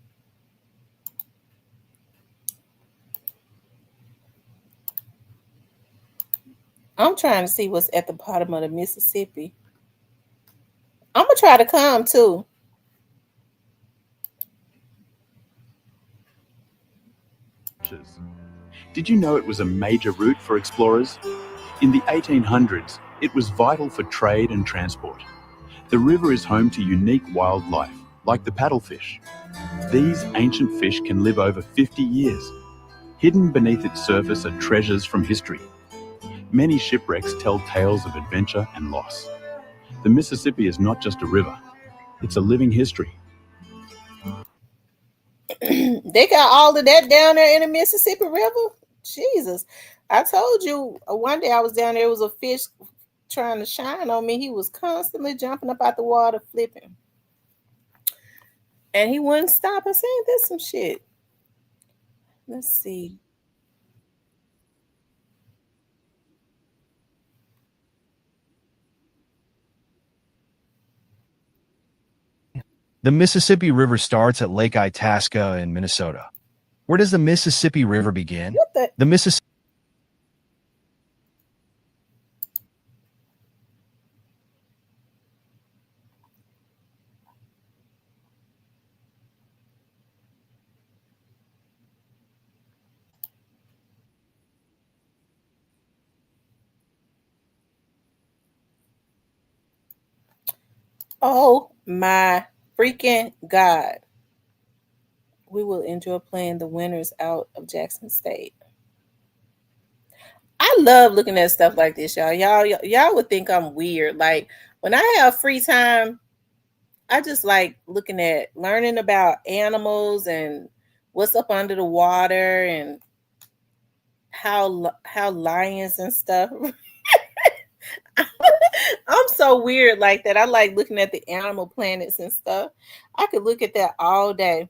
I'm trying to see what's at the bottom of the Mississippi. I'm going to try to come too. Did you know it was a major route for explorers? In the 1800s, it was vital for trade and transport. The river is home to unique wildlife, like the paddlefish. These ancient fish can live over 50 years. Hidden beneath its surface are treasures from history. Many shipwrecks tell tales of adventure and loss. The Mississippi is not just a river, it's a living history. They got all of that down there in the Mississippi River? Jesus. I told you one day I was down there, it was a fish trying to shine on me. He was constantly jumping up out the water, flipping. And he wouldn't stop. I said, "This some shit." Let's see. The Mississippi River starts at Lake Itasca in Minnesota. Where does the Mississippi River begin? What The Mississippi Oh my freaking God. We will enjoy playing the winners out of Jackson State. I love looking at stuff like this, y'all. Y'all would think I'm weird. Like when I have free time, I just like looking at learning about animals and what's up under the water and how lions and stuff. I'm so weird like that. I like looking at the animal planets and stuff. I could look at that all day.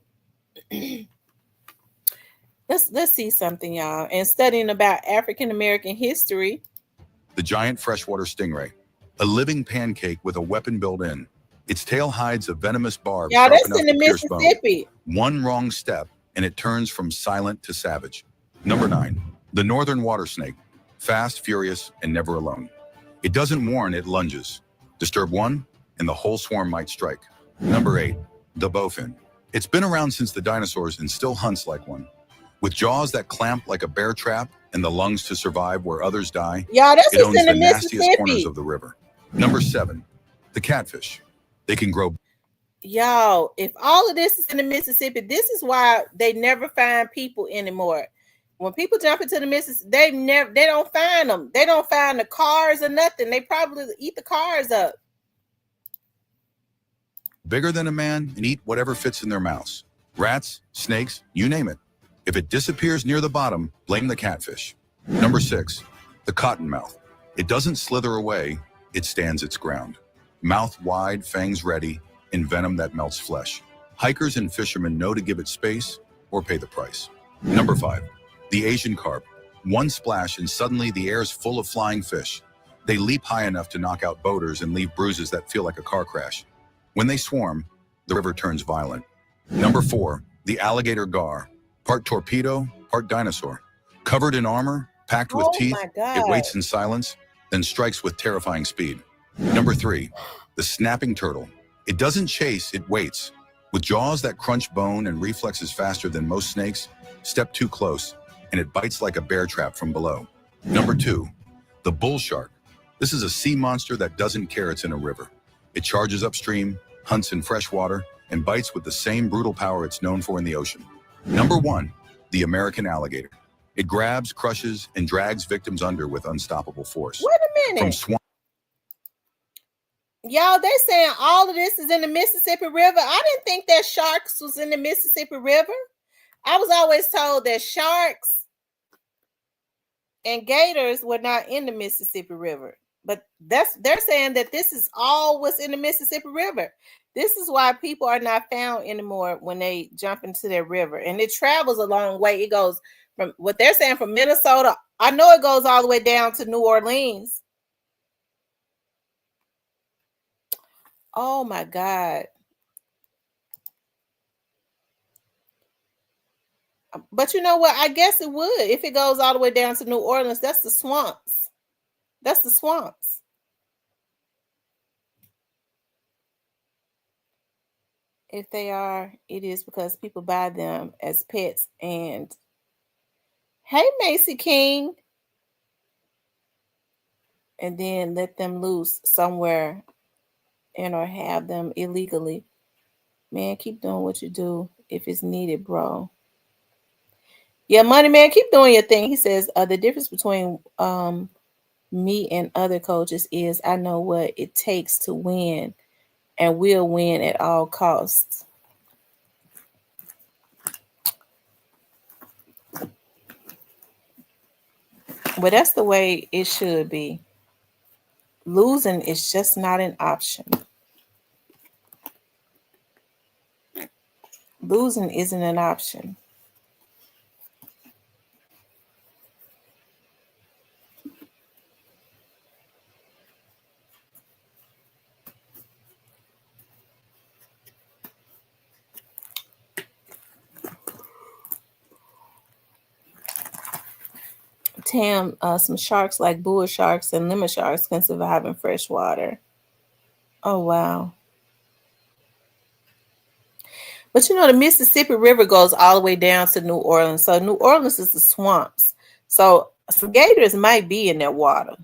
Let's see something, y'all. And studying about African American history. The giant freshwater stingray, a living pancake with a weapon built in. Its tail hides a venomous barb Y'all, sharp that's enough in the to pierce bone. Mississippi. One wrong step, and it turns from silent to savage. Number 9, the northern water snake, fast, furious, and never alone. It doesn't warn, it lunges. Disturb one, and the whole swarm might strike. Number 8, the bowfin. It's been around since the dinosaurs and still hunts like one. With jaws that clamp like a bear trap and the lungs to survive where others die, Y'all, that's it what's owns in the the nastiest corners Mississippi. of the river. Number 7, the catfish. They can grow. Y'all, if all of this is in the Mississippi, this is why they never find people anymore. When people jump into the Mississippi, they don't find them. They don't find the cars or nothing. They probably eat the cars up. Bigger than a man and eat whatever fits in their mouths. Rats, snakes, you name it. If it disappears near the bottom, blame the catfish. Number 6, the cottonmouth. It doesn't slither away, it stands its ground. Mouth wide, fangs ready, and venom that melts flesh. Hikers and fishermen know to give it space or pay the price. Number 5, the Asian carp. One splash and suddenly the air's full of flying fish. They leap high enough to knock out boaters and leave bruises that feel like a car crash. When they swarm, the river turns violent. Number 4, the alligator gar. Part torpedo, part dinosaur. Covered in armor, packed with teeth, my God. it waits in silence, then strikes with terrifying speed. Number 3, the snapping turtle. It doesn't chase, it waits. With jaws that crunch bone and reflexes faster than most snakes, step too close, and it bites like a bear trap from below. Number 2, the bull shark. This is a sea monster that doesn't care it's in a river. It charges upstream, hunts in fresh water, and bites with the same brutal power it's known for in the ocean. Number 1, the American alligator. It grabs, crushes, and drags victims under with unstoppable force. Wait a minute. From swamp. Y'all, they saying all of this is in the Mississippi River. I didn't think that sharks was in the Mississippi River. I was always told that sharks and gators were not in the Mississippi River. But they're saying that this is all what's in the Mississippi River. This is why people are not found anymore when they jump into their river. And it travels a long way. It goes from what they're saying from Minnesota. I know it goes all the way down to New Orleans. Oh my God. But you know what? I guess it would. If it goes all the way down to New Orleans, that's the swamps. That's the swamps. If they are, it is because people buy them as pets. And hey, Macy King. And then let them loose somewhere and or have them illegally. Man, keep doing what you do if it's needed, bro. Yeah, Money Man, keep doing your thing. He says, the difference between me and other coaches is I know what it takes to win and will win at all costs. But that's the way it should be. Losing is just not an option. Losing isn't an option. Tam, some sharks like bull sharks and lemon sharks can survive in fresh water. Oh, wow. But you know, the Mississippi River goes all the way down to New Orleans. So New Orleans is the swamps. So some gators might be in that water.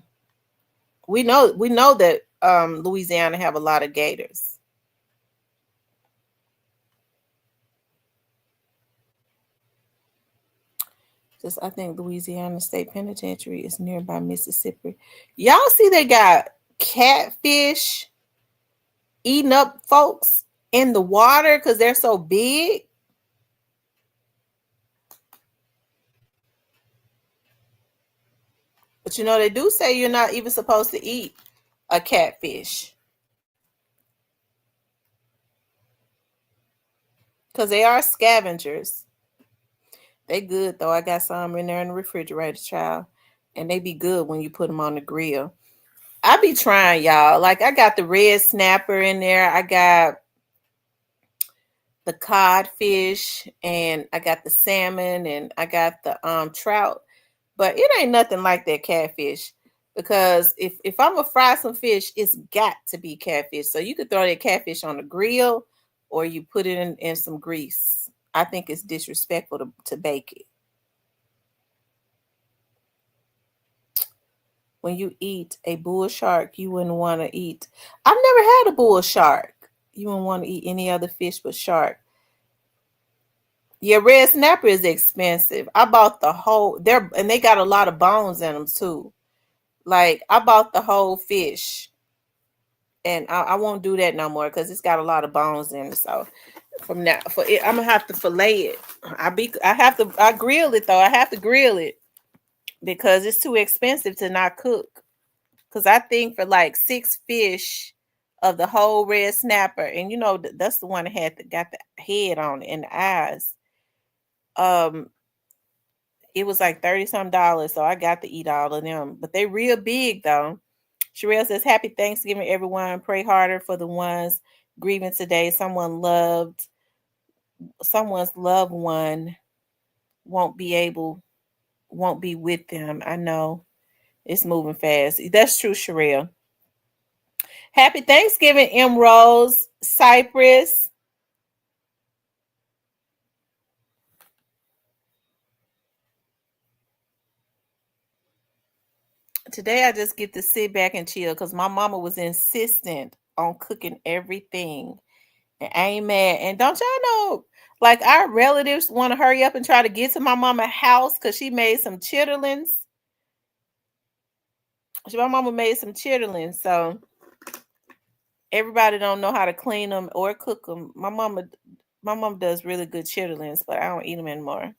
We know that Louisiana have a lot of gators. Says, I think Louisiana State Penitentiary is nearby Mississippi. Y'all see they got catfish eating up folks in the water because they're so big. But you know, they do say you're not even supposed to eat a catfish because they are scavengers. They good though. I got some in there in the refrigerator, child, and they be good when you put them on the grill. I be trying, y'all. Like I got the red snapper in there. I got the codfish, and I got the salmon, and I got the trout. But it ain't nothing like that catfish. Because if I'm gonna fry some fish, it's got to be catfish. So you could throw that catfish on the grill, or you put it in some grease. I think it's disrespectful to bake it. When you eat a bull shark, you wouldn't want to eat. I've never had a bull shark. You wouldn't want to eat any other fish but shark. Yeah, red snapper is expensive. I bought the whole and they got a lot of bones in them too. Like I bought the whole fish, and I won't do that no more because it's got a lot of bones in it. So from now I'm gonna have to fillet it. I grill it though. I have to grill it because it's too expensive to not cook. Because I think for like 6 fish of the whole red snapper, and you know that's the one that got the head on it and the eyes. It was like $30-some, so I got to eat all of them. But they real big though. Sherelle says, "Happy Thanksgiving, everyone. Pray harder for the ones grieving today. Someone's loved one won't be with them. I know it's moving fast. That's true, Sherelle. Happy Thanksgiving, M. Rose, Cypress." Today I just get to sit back and chill because my mama was insistent on cooking everything. And I ain't mad. And don't y'all know, like our relatives want to hurry up and try to get to my mama's house because she made some chitterlings. My mama made some chitterlings, so everybody don't know how to clean them or cook them. My mom does really good chitterlings, but I don't eat them anymore.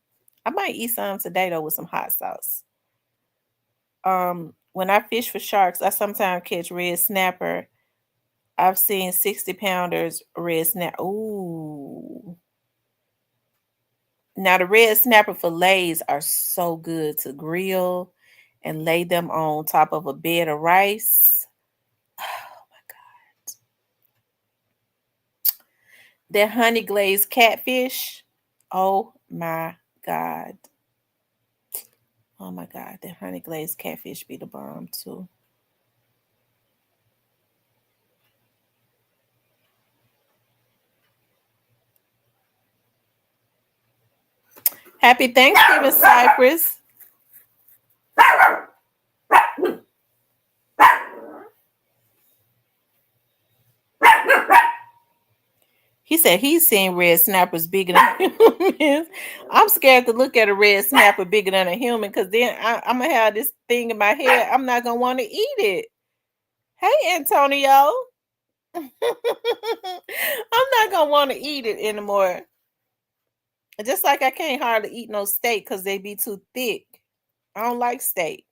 I might eat some today though with some hot sauce. When I fish for sharks, I sometimes catch red snapper. I've seen 60-pounders red snapper. Ooh. Now the red snapper fillets are so good to grill and lay them on top of a bed of rice. Oh my God. That honey glazed catfish. Oh my God. Oh my God. That honey glazed catfish be the bomb too. Happy Thanksgiving, Cypress. He said he's seen red snappers bigger than humans. I'm scared to look at a red snapper bigger than a human because then I'm going to have this thing in my head. I'm not going to want to eat it. Hey, Antonio. I'm not going to want to eat it anymore. Just like I can't hardly eat no steak because they be too thick. I don't like steak.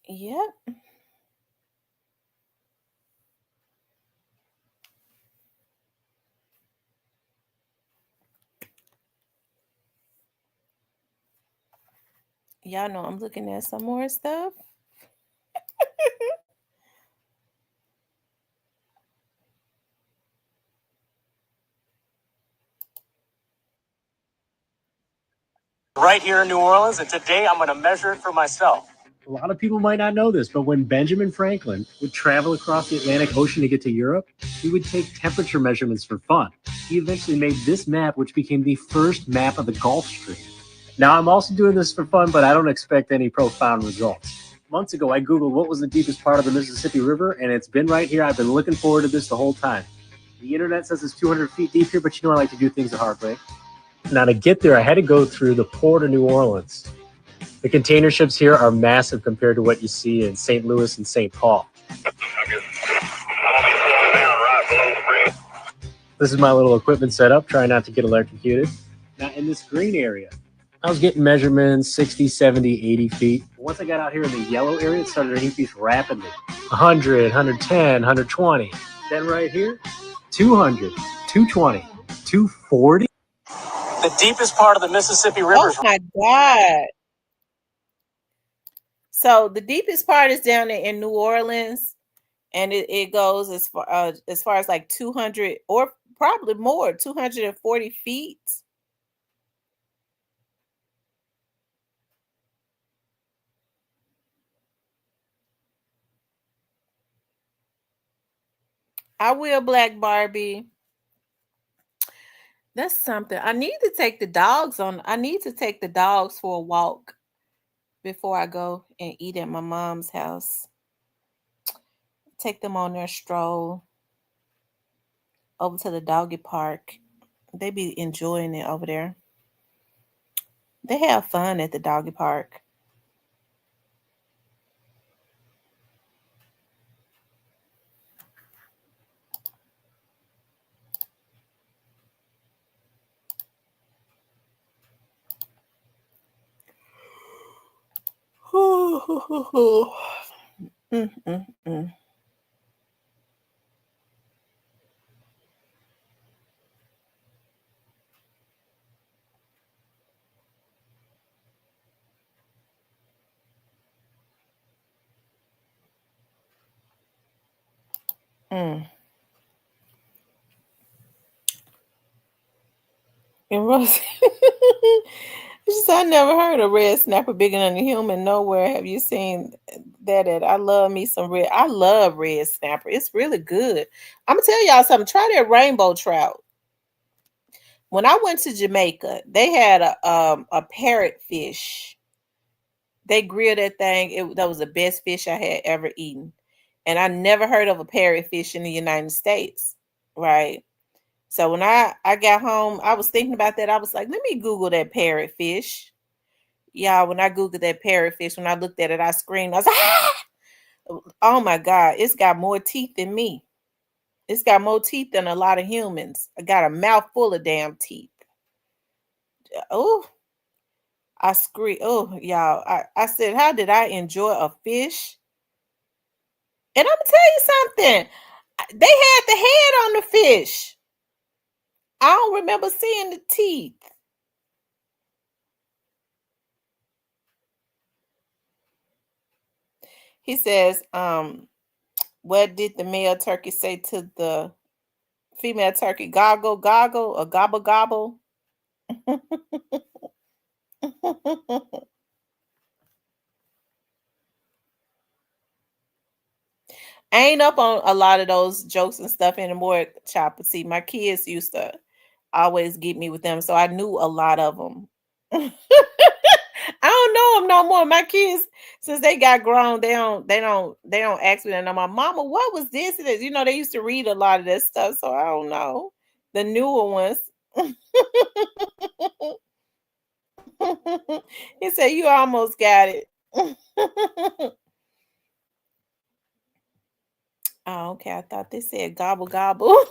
Yep. Y'all know I'm looking at some more stuff. Right here in New Orleans, and today I'm going to measure it for myself. A lot of people might not know this, but when Benjamin Franklin would travel across the Atlantic Ocean to get to Europe, he would take temperature measurements for fun. He eventually made this map, which became the first map of the Gulf Stream. Now, I'm also doing this for fun, but I don't expect any profound results. Months ago, I Googled what was the deepest part of the Mississippi River, and it's been right here. I've been looking forward to this the whole time. The internet says it's 200 feet deep here, but you know I like to do things the hard way. Now, to get there, I had to go through the port of New Orleans. The container ships here are massive compared to what you see in St. Louis and St. Paul. This is my little equipment setup, trying not to get electrocuted. Now, in this green area, I was getting measurements 60, 70, 80 feet. Once I got out here in the yellow area, it started to increase rapidly. 100, 110, 120. Then right here, 200, 220, 240. The deepest part of the Mississippi River. Oh my God. So the deepest part is down there in New Orleans, and it goes as far as like 200 or probably more, 240 feet. I will, Black Barbie. That's something. I need to take the dogs for a walk before I go and eat at my mom's house. Take them on their stroll over to the doggy park. They be enjoying it over there. They have fun at the doggy park. Mm. And Rosie, she said, I never heard of red snapper bigger than a human. Nowhere have you seen that at. I love me some red. I love red snapper. It's really good. I'm gonna tell y'all something. Try that rainbow trout. When I went to Jamaica, they had a parrotfish. They grilled that thing. That was the best fish I had ever eaten. And I never heard of a parrotfish in the United States. Right. So when I got home, I was thinking about that. I was like, let me Google that parrotfish. Y'all, when I Googled that parrotfish, when I looked at it, I screamed. I was like, ah! Oh my God, it's got more teeth than me. It's got more teeth than a lot of humans. I got a mouth full of damn teeth. Oh, I screamed. Oh, y'all. I said, how did I enjoy a fish? And I'm going to tell you something. They had the head on the fish. I don't remember seeing the teeth. He says, what did the male turkey say to the female turkey? Goggle, goggle, or gobble, gobble? I ain't up on a lot of those jokes and stuff anymore, Chopper. See, my kids used to always get me with them, so I knew a lot of them. I don't know them no more. My kids, since they got grown, they don't ask me that no more. Mama, what was this? You know, they used to read a lot of this stuff, so I don't know the newer ones. He said, "You almost got it." Oh, okay. I thought they said gobble gobble.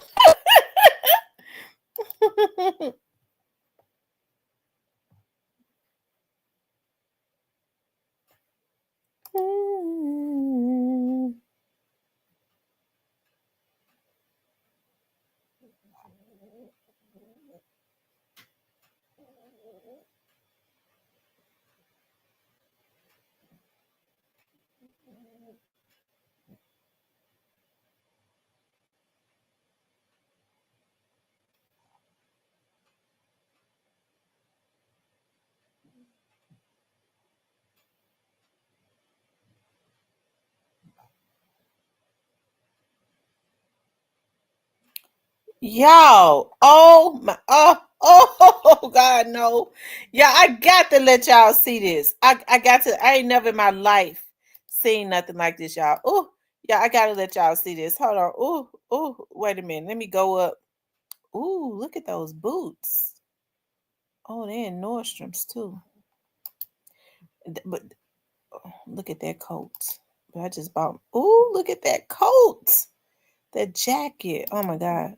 Y'all, oh my, oh God, no. Yeah, I got to let y'all see this. I got to, I ain't never in my life seen nothing like this, y'all. Oh, yeah, I gotta let y'all see this. Hold on. Oh, wait a minute. Let me go up. Ooh, look at those boots. Oh, they're in Nordstrom's too. But look at that coat. But I just bought. Ooh, look at that coat. That jacket. Oh my God.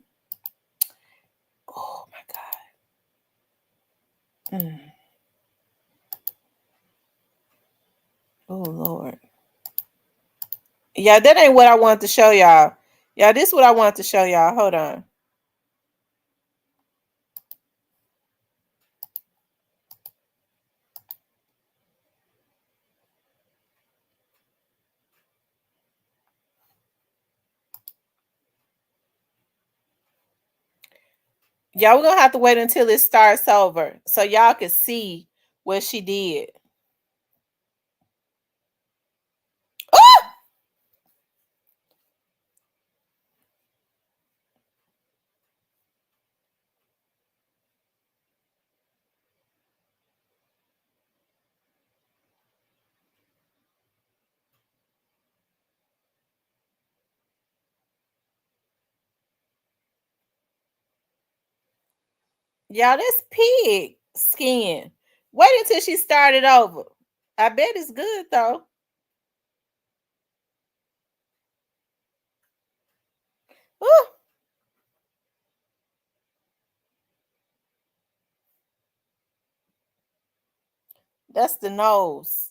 Oh my God. Oh Lord. Yeah, that ain't what I wanted to show y'all. Yeah, this is what I wanted to show y'all. Hold on. Y'all, we're gonna have to wait until it starts over so y'all can see what she did. Ah! Y'all, that's pig skin. Wait until she started over. I bet it's good though. Ooh. That's the nose.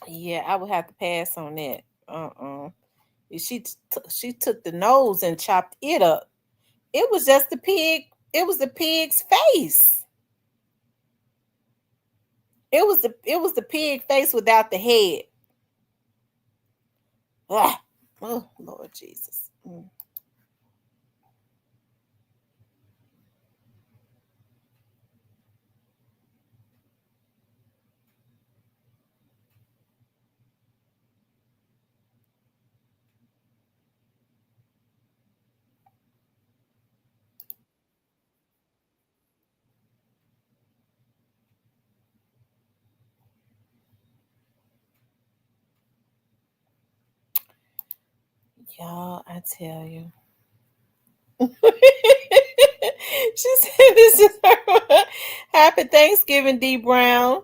Yeah, I would have to pass on that. She took the nose and chopped it up. It was just the pig. It was the pig's face. It was the pig face without the head. Ah. Oh Lord Jesus. Y'all, I tell you. She said this is her. Happy Thanksgiving, D Brown.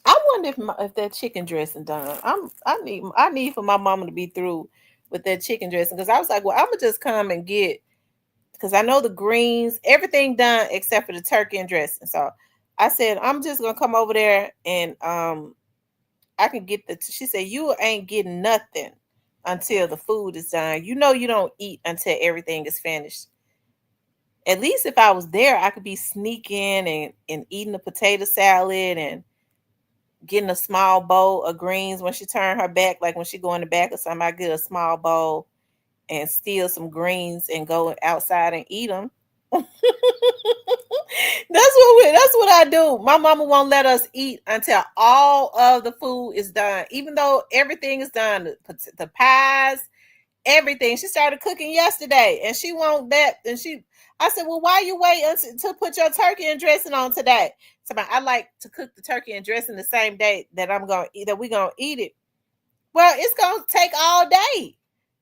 I wonder if that chicken dressing done. I need for my mama to be through with that chicken dressing because I was like, well, I'm gonna just come and get because I know the greens, everything done except for the turkey and dressing. So I said I'm just gonna come over there and I can get the. She said you ain't getting nothing until the food is done. You know you don't eat until everything is finished. At least if I was there, I could be sneaking and eating a potato salad and getting a small bowl of greens when she turned her back, like when she go in the back of somebody, get a small bowl and steal some greens and go outside and eat them. That's what I do. My mama won't let us eat until all of the food is done, even though everything is done. The pies, everything. She started cooking yesterday, and she won't bet. And I said, "Well, why you wait to put your turkey and dressing on today?" So I like to cook the turkey and dressing the same day that we're gonna eat it. Well, it's gonna take all day.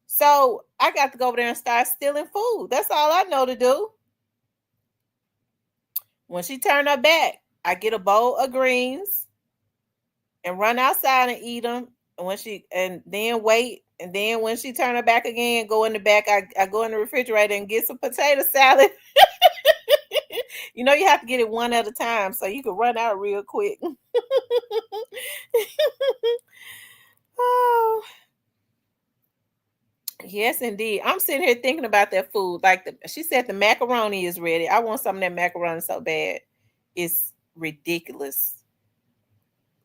So I got to go over there and start stealing food. That's all I know to do. When she turned her back, I get a bowl of greens and run outside and eat them. And then wait. And then when she turned her back again, go in the back, I go in the refrigerator and get some potato salad. You know, you have to get it one at a time so you can run out real quick. Oh, yes, indeed. I'm sitting here thinking about that food. Like she said, the macaroni is ready. I want some of that macaroni so bad. It's ridiculous.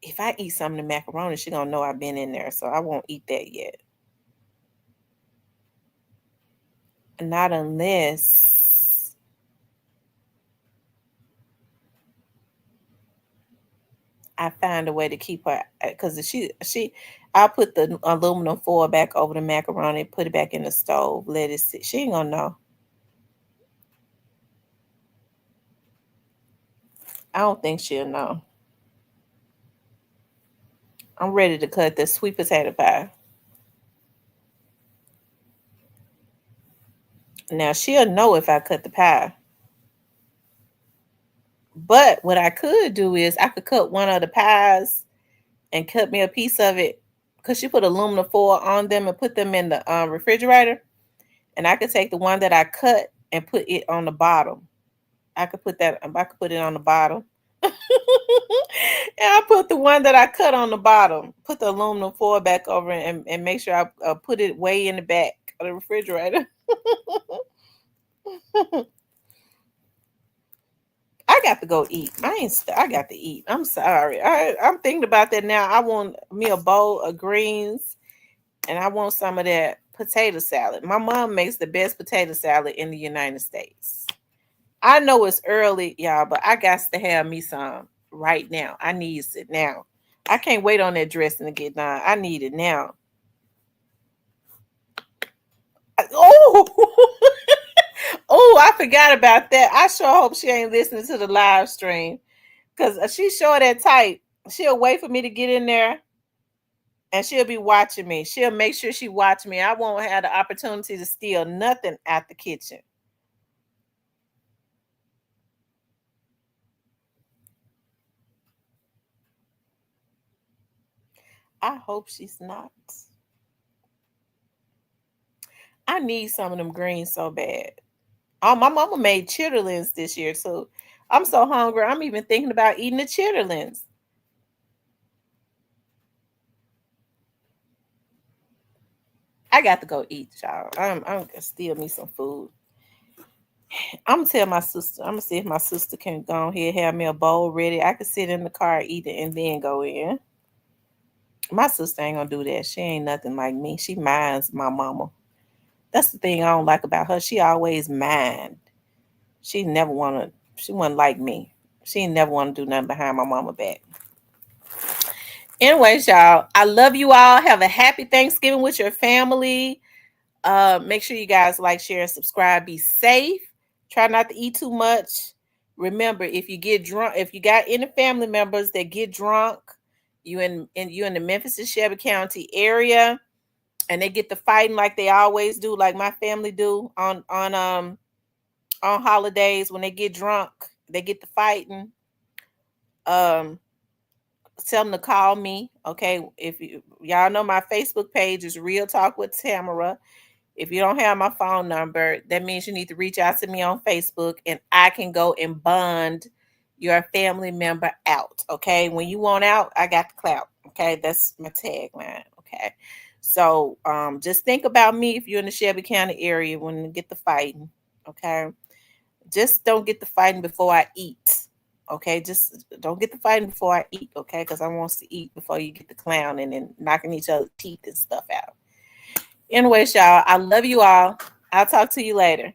If I eat some of the macaroni, she gonna know I've been in there, so I won't eat that yet. Not unless I find a way to keep her, because I'll put the aluminum foil back over the macaroni, put it back in the stove, let it sit. She ain't gonna know. I don't think she'll know. I'm ready to cut the sweet potato pie. Now she'll know if I cut the pie. But what I could do is I could cut one of the pies and cut me a piece of it, because she put aluminum foil on them and put them in the refrigerator. And I could take the one that I cut and put it on the bottom. I could put it on the bottom. And I put the one that I cut on the bottom, put the aluminum foil back over and make sure I put it way in the back of the refrigerator. I got to go eat. I got to eat. I'm sorry. I'm thinking about that now. I want me a bowl of greens and I want some of that potato salad. My mom makes the best potato salad in the United States. I know it's early, y'all, but I got to have me some right now. I need it now. I can't wait on that dressing to get done. I need it now. Oh, oh, I forgot about that. I sure hope she ain't listening to the live stream, because she's sure that type. She'll wait for me to get in there and she'll be watching me. She'll make sure she watch me. I won't have the opportunity to steal nothing out the kitchen. I hope she's not. I need some of them greens so bad. Oh, my mama made chitterlings this year, so I'm so hungry. I'm even thinking about eating the chitterlings. I got to go eat, y'all. I'm gonna steal me some food. I'm gonna tell my sister. I'm gonna see if my sister can go ahead have me a bowl ready. I can sit in the car, eat it, and then go in. My sister ain't gonna do that. She ain't nothing like me. She minds my mama. That's the thing I don't like about her. She always mind. She wasn't like me. She never want to do nothing behind my mama back. Anyways, y'all, I love you all. Have a happy Thanksgiving with your family. Make sure you guys like, share, and subscribe. Be safe. Try not to eat too much. Remember, if you get drunk, if you got any family members that get drunk, you in the Memphis and Shelby County area, and they get to fighting like they always do, like my family do on holidays. When they get drunk, they get to fighting. Tell them to call me. Okay, if y'all know, my Facebook page is Real Talk with Tamara. If you don't have my phone number, that means you need to reach out to me on Facebook, and I can go and bond your family member out. Okay, when you want out, I got the clout. Okay, that's my tagline. Okay, so just think about me if you're in the Shelby County area when you get the fighting. Okay, just don't get the fighting before I eat. Okay, just don't get the fighting before I eat. Okay, because I want to eat before you get the clowning and knocking each other's teeth and stuff out. Anyways, y'all, I love you all. I'll talk to you later.